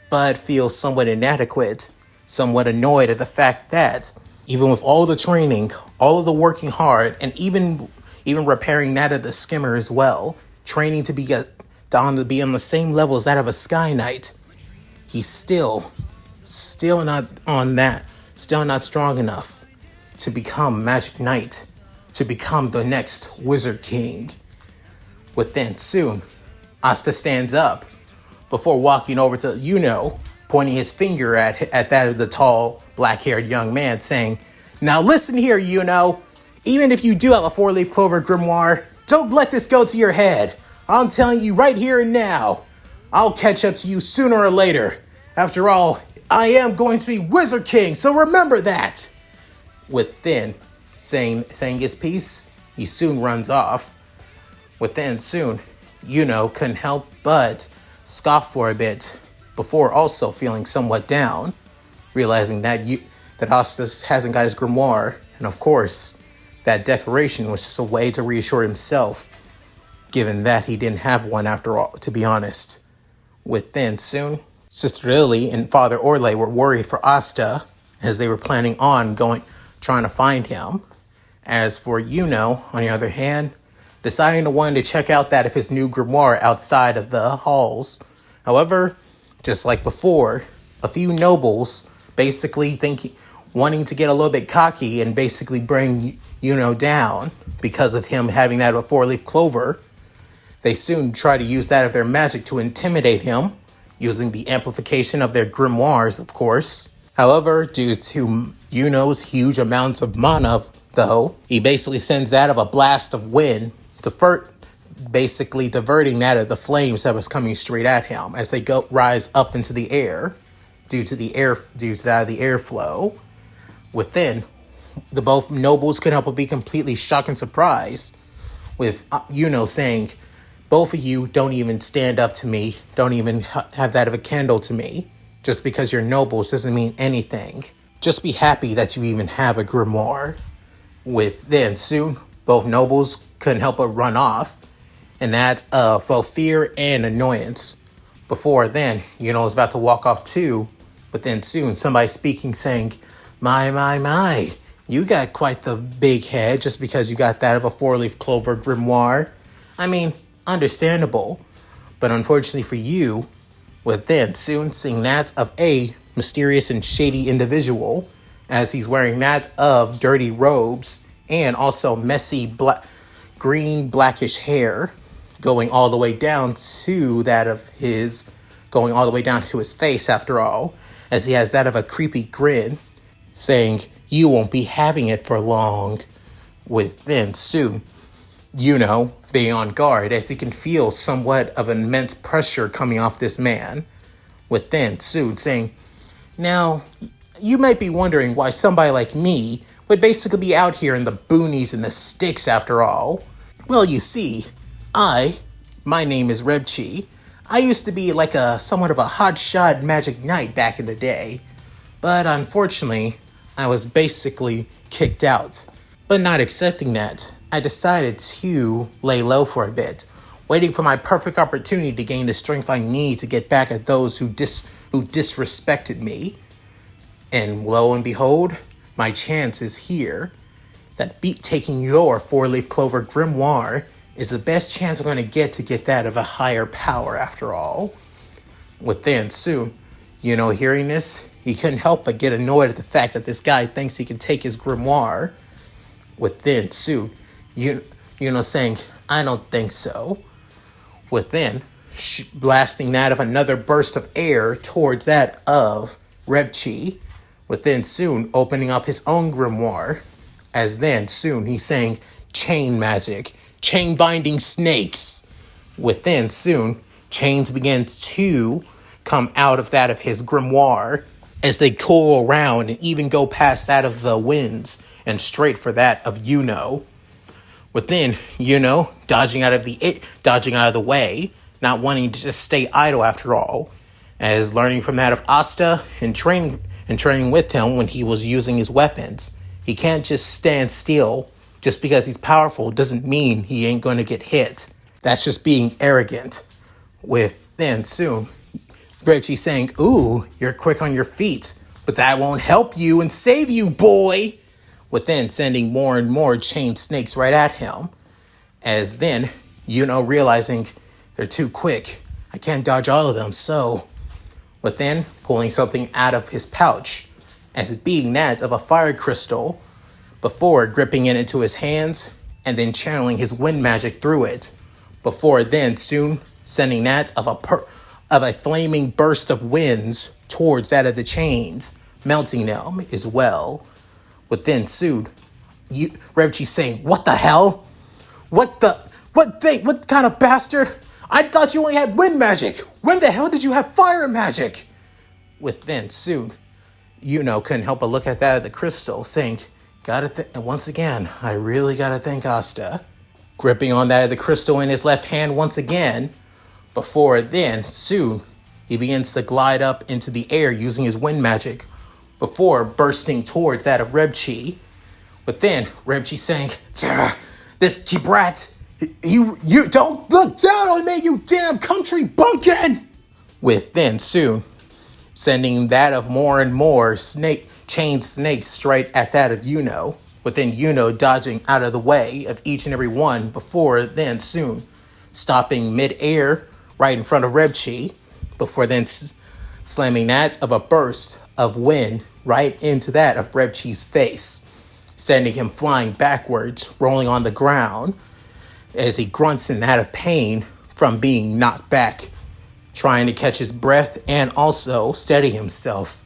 but feel somewhat inadequate, somewhat annoyed at the fact that even with all the training, all of the working hard, and even repairing that of the skimmer as well, training to be on the same level as that of a Sky Knight, he's still not on that, still not strong enough to become Magic Knight, to become the next Wizard King. Within soon, Asta stands up before walking over to Yuno, pointing his finger at that of the tall, black-haired young man, saying, "Now listen here, Yuno. Even if you do have a four-leaf clover grimoire, don't let this go to your head. I'm telling you right here and now, I'll catch up to you sooner or later. After all, I am going to be Wizard King, so remember that." Within saying his piece, he soon runs off. Within soon, Yuno couldn't help but scoff for a bit, before also feeling somewhat down, realizing that Asta hasn't got his grimoire, and of course, that decoration was just a way to reassure himself, given that he didn't have one after all, to be honest. Within soon, Sister Lily and Father Orlais were worried for Asta, as they were planning on trying to find him. As for Yuno, on the other hand, deciding to want to check out that of his new grimoire outside of the halls. However, just like before, a few nobles basically wanting to get a little bit cocky and basically bring Yuno down because of him having that of a four-leaf clover. They soon try to use that of their magic to intimidate him, using the amplification of their grimoires, of course. However, due to Yuno's huge amounts of mana, though, he basically sends that of a blast of wind, basically diverting that of the flames that was coming straight at him as they rise up into the air due to that of the airflow. Within, the both nobles couldn't help but be completely shocked and surprised, with Yuno saying, "Both of you don't even stand up to me, don't even have that of a candle to me. Just because you're nobles doesn't mean anything. Just be happy that you even have a grimoire." Within soon, both nobles couldn't help but run off, and that both fear and annoyance. Before then, Yuno was about to walk off too, But then soon somebody speaking saying, my, you got quite the big head just because you got that of a 4-leaf clover grimoire. I mean, understandable. But unfortunately for you, with then soon seeing that of a mysterious and shady individual, as he's wearing that of dirty robes and also messy green blackish hair going all the way down to that of his, going all the way down to his face after all, as he has that of a creepy grin, saying, you won't be having it for long. With then soon, being on guard as he can feel somewhat of immense pressure coming off this man. With then soon saying, now, you might be wondering why somebody like me would basically be out here in the boonies and the sticks after all. Well, you see, my name is Rebchi. I used to be like somewhat of a hotshot magic knight back in the day. But unfortunately, I was basically kicked out. But not accepting that, I decided to lay low for a bit, waiting for my perfect opportunity to gain the strength I need to get back at those who disrespected me. And lo and behold, my chance is here. That taking your 4-leaf clover grimoire is the best chance I'm going to get that of a higher power after all. With then soon, hearing this, he couldn't help but get annoyed at the fact that this guy thinks he can take his grimoire. With then soon, saying, I don't think so. With then, blasting that of another burst of air towards that of Rebchi. With then soon opening up his own grimoire. As then soon he's saying, chain magic, chain binding snakes. With then soon, chains begin to come out of that of his grimoire as they coil around and even go past that of the winds and straight for that of With then, dodging out of the way, not wanting to just stay idle after all, as learning from that of Asta and training with him when he was using his weapons. He can't just stand still. Just because he's powerful doesn't mean he ain't going to get hit. That's just being arrogant. With then soon, Reggie saying, ooh, you're quick on your feet, but that won't help you and save you, boy. With then sending more and more chained snakes right at him. As then, realizing they're too quick. I can't dodge all of them, so. With then pulling something out of his pouch, as it being that of a fire crystal, before gripping it into his hands and then channeling his wind magic through it. Before then soon sending that of a flaming burst of winds towards that of the chains, melting them as well. But then soon, Revchi saying, what the hell? What kind of bastard? I thought you only had wind magic. When the hell did you have fire magic? With then soon, couldn't help but look at that of the crystal, saying, and once again, I really gotta thank Asta. Gripping on that of the crystal in his left hand once again, before then, soon, he begins to glide up into the air using his wind magic, before bursting towards that of Rebchi. But then, Rebchi saying, this brat, you don't look down on me, you damn country bumpkin! With then, soon, sending that of more and more chained snakes straight at that of with then dodging out of the way of each and every one before then soon stopping mid-air right in front of Rebchi, before then slamming that of a burst of wind right into that of Rebchi's face, sending him flying backwards, rolling on the ground as he grunts in that of pain from being knocked back, trying to catch his breath and also steady himself,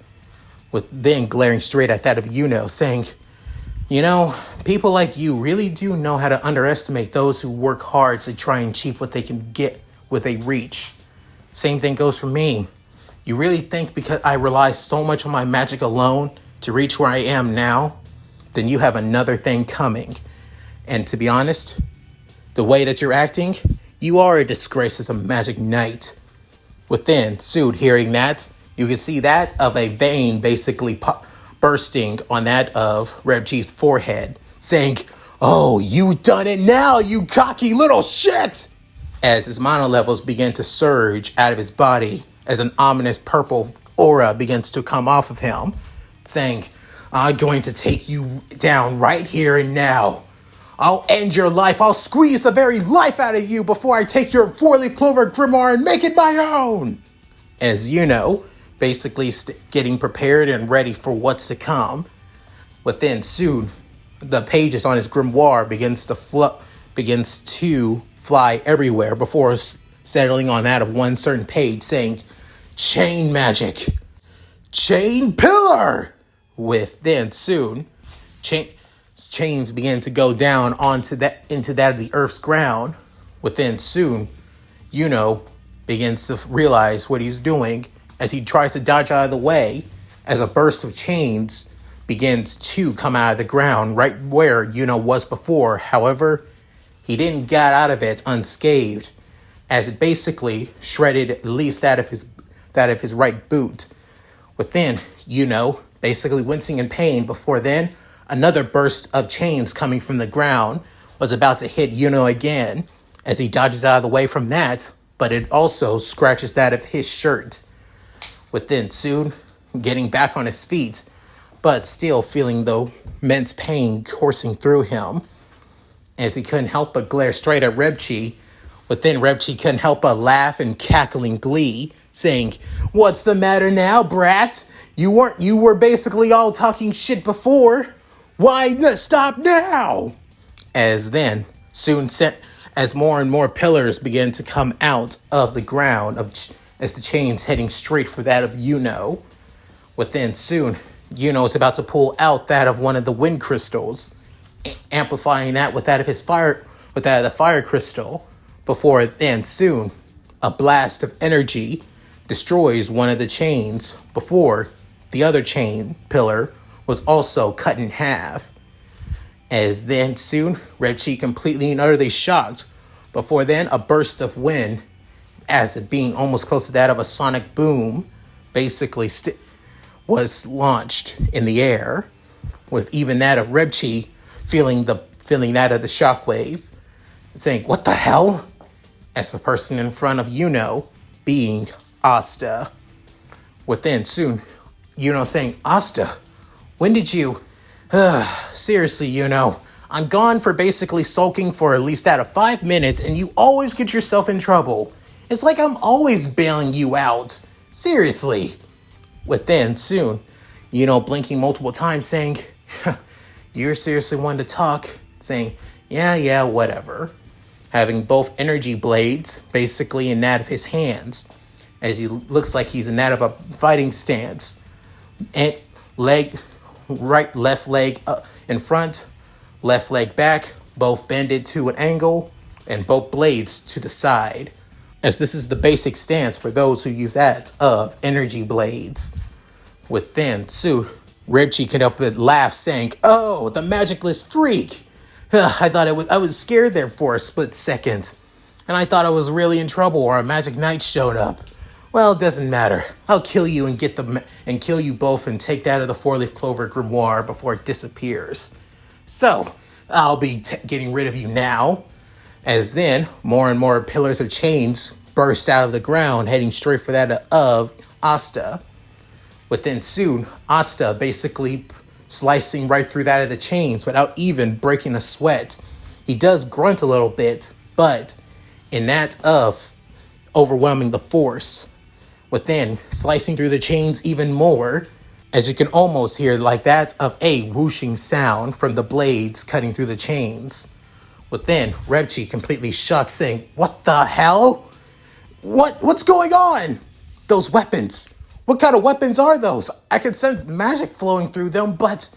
with then glaring straight at that of saying, people like you really do know how to underestimate those who work hard to try and achieve what they can get with a reach. Same thing goes for me. You really think because I rely so much on my magic alone to reach where I am now, then you have another thing coming. And to be honest, the way that you're acting, you are a disgrace as a magic knight. Within, Sood hearing that, you can see that of a vein basically bursting on that of Rebchi's forehead, saying, "Oh, you done it now, you cocky little shit!" As his mana levels begin to surge out of his body as an ominous purple aura begins to come off of him, saying, I'm going to take you down right here and now. I'll end your life. I'll squeeze the very life out of you before I take your four-leaf clover grimoire and make it my own. As you know, basically getting prepared and ready for what's to come. But then soon, the pages on his grimoire begins to fly everywhere before settling on that of one certain page saying, Chain magic. Chain pillar. With then soon, chains begin to go down into that of the earth's ground. Within soon, begins to realize what he's doing as he tries to dodge out of the way as a burst of chains begins to come out of the ground right where was before. However, he didn't get out of it unscathed as it basically shredded at least that of his right boot. Within, basically wincing in pain before then, another burst of chains coming from the ground was about to hit again as he dodges out of the way from that, but it also scratches that of his shirt. Within soon, getting back on his feet, but still feeling the immense pain coursing through him as he couldn't help but glare straight at Rebchi. Within Rebchi couldn't help but laugh and cackle in glee, saying, What's the matter now, brat? You were basically all talking shit before. Why stop now? As then, soon as more and more pillars began to come out of the ground as the chains heading straight for that of Within soon, is about to pull out that of one of the wind crystals, amplifying that with that of the fire crystal. Before then soon, a blast of energy destroys one of the chains before the other chain pillar was also cut in half. As then soon, Rebchi completely and utterly shocked. Before then, a burst of wind, as it being almost close to that of a sonic boom, basically was launched in the air, with even that of Rebchi feeling that of the shockwave, saying, What the hell? As the person in front of being Asta. Within soon, saying, Asta, when did you... seriously, I'm gone for basically sulking for at least out of 5 minutes and you always get yourself in trouble. It's like I'm always bailing you out. Seriously. Within soon, blinking multiple times saying, You're seriously one to talk. Saying, yeah, whatever. Having both energy blades basically in that of his hands as he looks like he's in that of a fighting stance. And left leg in front, left leg back, both bended to an angle, and both blades to the side. As this is the basic stance for those who use that of energy blades. Within suit, Rebchi can help but laugh, saying, Oh, the magicless freak! I thought I was scared there for a split second. And I thought I was really in trouble or a magic knight showed up. Well, it doesn't matter. I'll kill you and kill you both and take that of the four-leaf clover grimoire before it disappears. So, I'll be getting rid of you now. As then, more and more pillars of chains burst out of the ground, heading straight for that of Asta. Within soon, Asta basically slicing right through that of the chains without even breaking a sweat. He does grunt a little bit, but in that of overwhelming the force. Within, slicing through the chains even more, as you can almost hear like that of a whooshing sound from the blades cutting through the chains. Within, Rebchi completely shocked, saying, What the hell? What's going on? Those weapons. What kind of weapons are those? I can sense magic flowing through them, but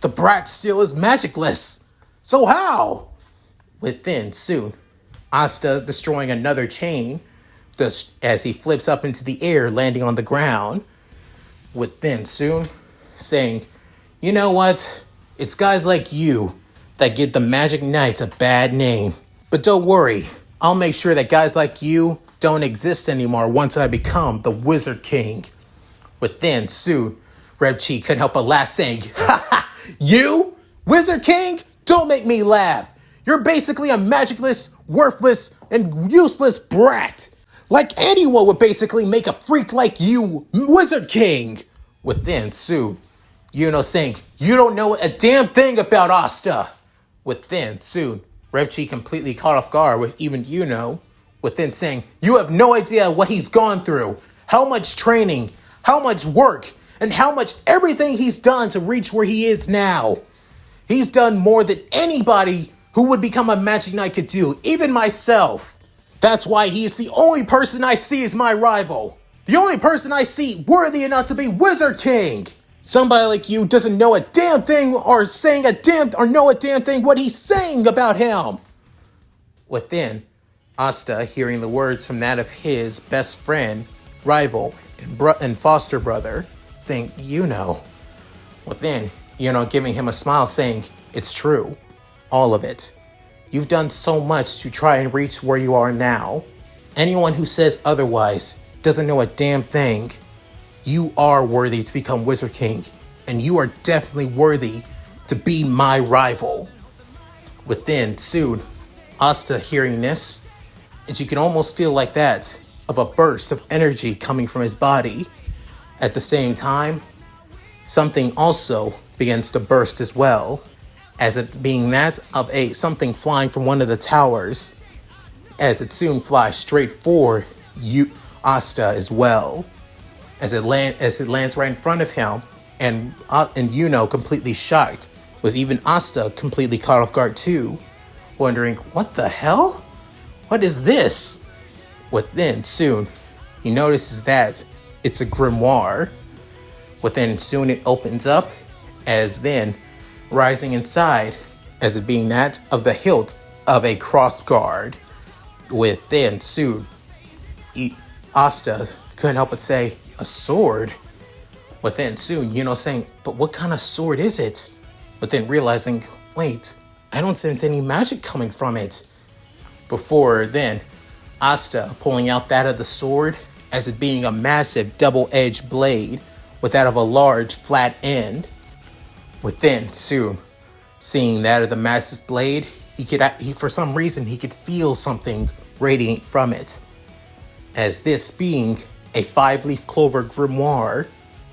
the brat still is magicless. So how? Within, soon, Asta destroying another chain, as he flips up into the air, landing on the ground. Within, soon, saying, You know what? It's guys like you that give the Magic Knights a bad name. But don't worry, I'll make sure that guys like you don't exist anymore once I become the Wizard King. Within, soon, Rebchi couldn't help but laugh, saying, Ha ha! You? Wizard King? Don't make me laugh. You're basically a magicless, worthless, and useless brat. Like anyone would basically make a freak like you Wizard King. Within soon, saying, you don't know a damn thing about Asta. Within soon, Rebchi completely caught off guard with even within saying, you have no idea what he's gone through, how much training, how much work, and how much everything he's done to reach where he is now. He's done more than anybody who would become a Magic Knight could do, even myself. That's why he's the only person I see as my rival. The only person I see worthy enough to be Wizard King. Somebody like you doesn't know a damn thing or know a damn thing what he's saying about him. Within, Asta, hearing the words from that of his best friend, rival, and foster brother, saying, Within, giving him a smile saying, it's true. All of it. You've done so much to try and reach where you are now. Anyone who says otherwise doesn't know a damn thing. You are worthy to become Wizard King, and you are definitely worthy to be my rival. Within, soon, Asta hearing this, and she can almost feel like that of a burst of energy coming from his body. At the same time, something also begins to burst as well, as it being that of something flying from one of the towers, as it soon flies straight for Asta as well, as it lands right in front of him, and completely shocked, with even Asta completely caught off guard too, wondering, what the hell? What is this? Within soon, he notices that it's a grimoire. Within soon it opens up, as then rising inside, as it being that of the hilt of a crossguard. Within soon, Asta couldn't help but say, a sword? Within soon, saying, but what kind of sword is it? But then realizing, wait, I don't sense any magic coming from it. Before then, Asta pulling out that of the sword, as it being a massive double-edged blade with that of a large flat end. Within soon, seeing that of the massive blade, he for some reason he could feel something radiate from it. As this being a 5-leaf clover grimoire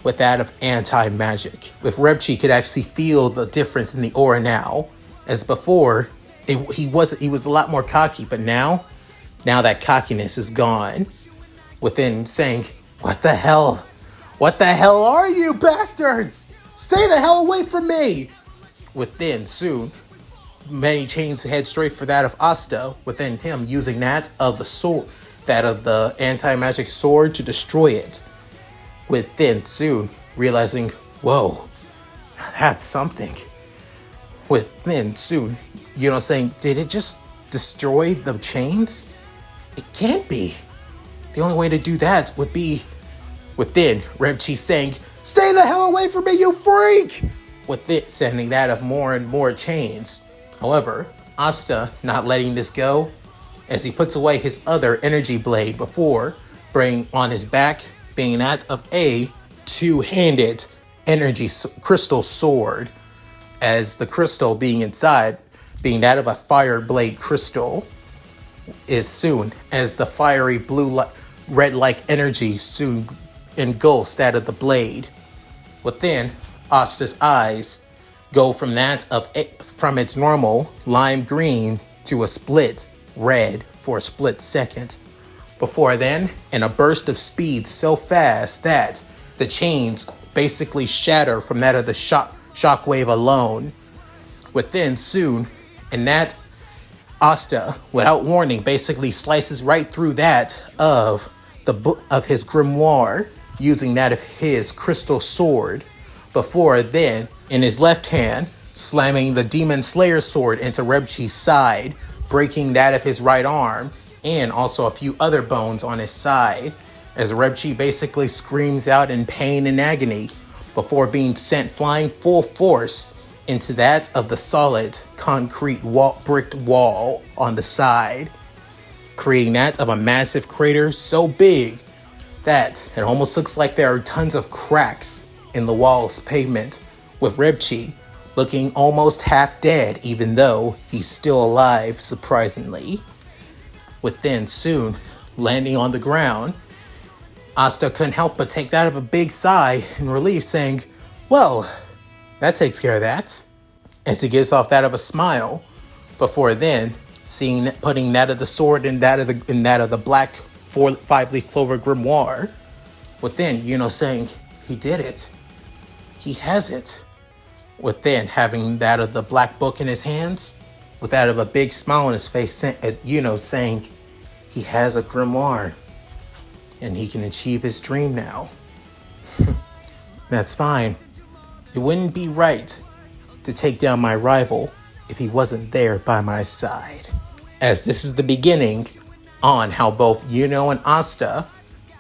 with that of anti-magic. With Rebchi could actually feel the difference in the aura now. As before, he was a lot more cocky, but now that cockiness is gone. Within saying, what the hell? What the hell are you bastards? Stay the hell away from me! Within soon, many chains head straight for that of Asta, within him using that of the sword, that of the anti-magic sword to destroy it. Within soon, realizing, whoa, that's something. Within soon, saying, did it just destroy the chains? It can't be. The only way to do that would be within Rebchi saying, stay the hell away from me, you freak! With it sending that of more and more chains. However, Asta not letting this go, as he puts away his other energy blade before bringing on his back, being that of a two-handed energy crystal sword, as the crystal being inside, being that of a fire blade crystal, is soon, as the fiery red-like energy soon engulfs that of the blade. Within, Asta's eyes go from from its normal lime green to a split red for a split second. Before then, in a burst of speed so fast that the chains basically shatter from that of the shockwave alone. Within soon, and that Asta, without warning, basically slices right through that of his grimoire, using that of his crystal sword. Before then, in his left hand, slamming the Demon Slayer sword into Rebchi's side, breaking that of his right arm, and also a few other bones on his side, as Rebchi basically screams out in pain and agony before being sent flying full force into that of the solid concrete bricked wall on the side, creating that of a massive crater so big that it almost looks like there are tons of cracks in the wall's pavement, with Rebchi looking almost half dead, even though he's still alive, surprisingly. Within soon, landing on the ground, Asta couldn't help but take that of a big sigh in relief, saying, "Well, that takes care of that." As he gives off that of a smile, before then putting that of the sword in that of the black 5-leaf clover grimoire, within, saying, "He did it. He has it." Within having that of the black book in his hands, with that of a big smile on his face, saying, "He has a grimoire, and he can achieve his dream now." That's fine. It wouldn't be right to take down my rival if he wasn't there by my side. As this is the beginning on how both Yuno and Asta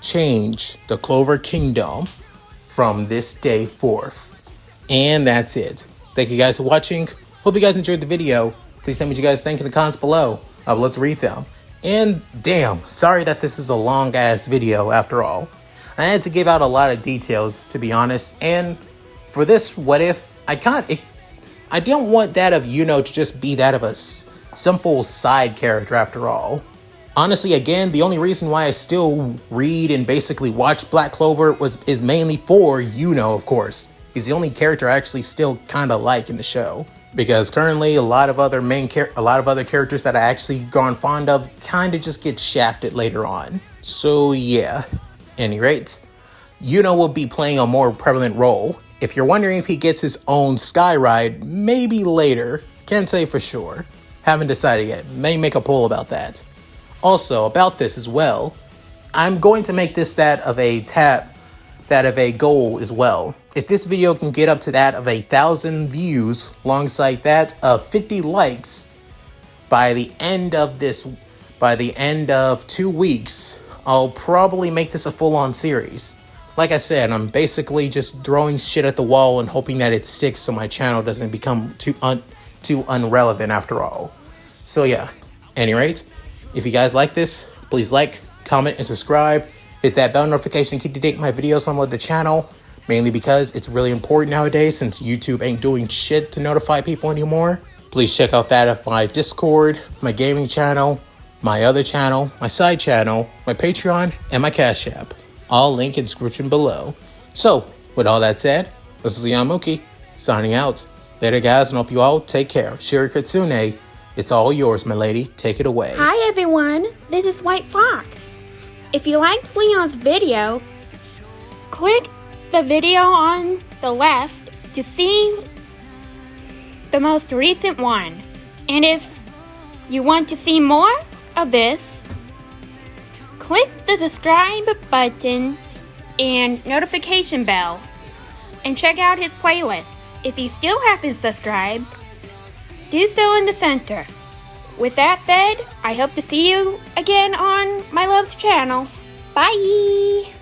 change the Clover Kingdom from this day forth. And that's it. Thank you guys for watching. Hope you guys enjoyed the video. Please tell me what you guys think in the comments below. I would love to read them. And damn, sorry that this is a long ass video after all. I had to give out a lot of details, to be honest. And for this what if, I don't want that of Yuno to just be that of a simple side character after all. Honestly, again, the only reason why I still read and basically watch Black Clover is mainly for Yuno, of course. He's the only character I actually still kind of like in the show. Because currently, a lot of other characters that I actually grown fond of kind of just get shafted later on. So yeah, any rate, Yuno will be playing a more prevalent role. If you're wondering if he gets his own Sky Ride, maybe later. Can't say for sure. Haven't decided yet. May make a poll about that. Also, about this as well, I'm going to make this that of a goal as well. If this video can get up to that of 1,000 views, alongside that of 50 likes, by the end of 2 weeks, I'll probably make this a full-on series. Like I said, I'm basically just throwing shit at the wall and hoping that it sticks so my channel doesn't become too unrelevant after all. So yeah, any rate, if you guys like this, please like, comment, and subscribe. Hit that bell notification to keep you updated my videos on the channel, mainly because it's really important nowadays since YouTube ain't doing shit to notify people anymore. Please check out that of my Discord, my gaming channel, my other channel, my side channel, my Patreon, and my Cash App. All link in description below. So, with all that said, this is Leon Mookie, signing out. Later guys, and hope you all take care. Shiri Kitsune, it's all yours, my lady. Take it away.
Hi everyone, this is White Fox. If you liked Leon's video, click the video on the left to see the most recent one. And if you want to see more of this, click the subscribe button and notification bell and check out his playlists. If you still haven't subscribed, do so in the center. With that said, I hope to see you again on my love's channel. Bye!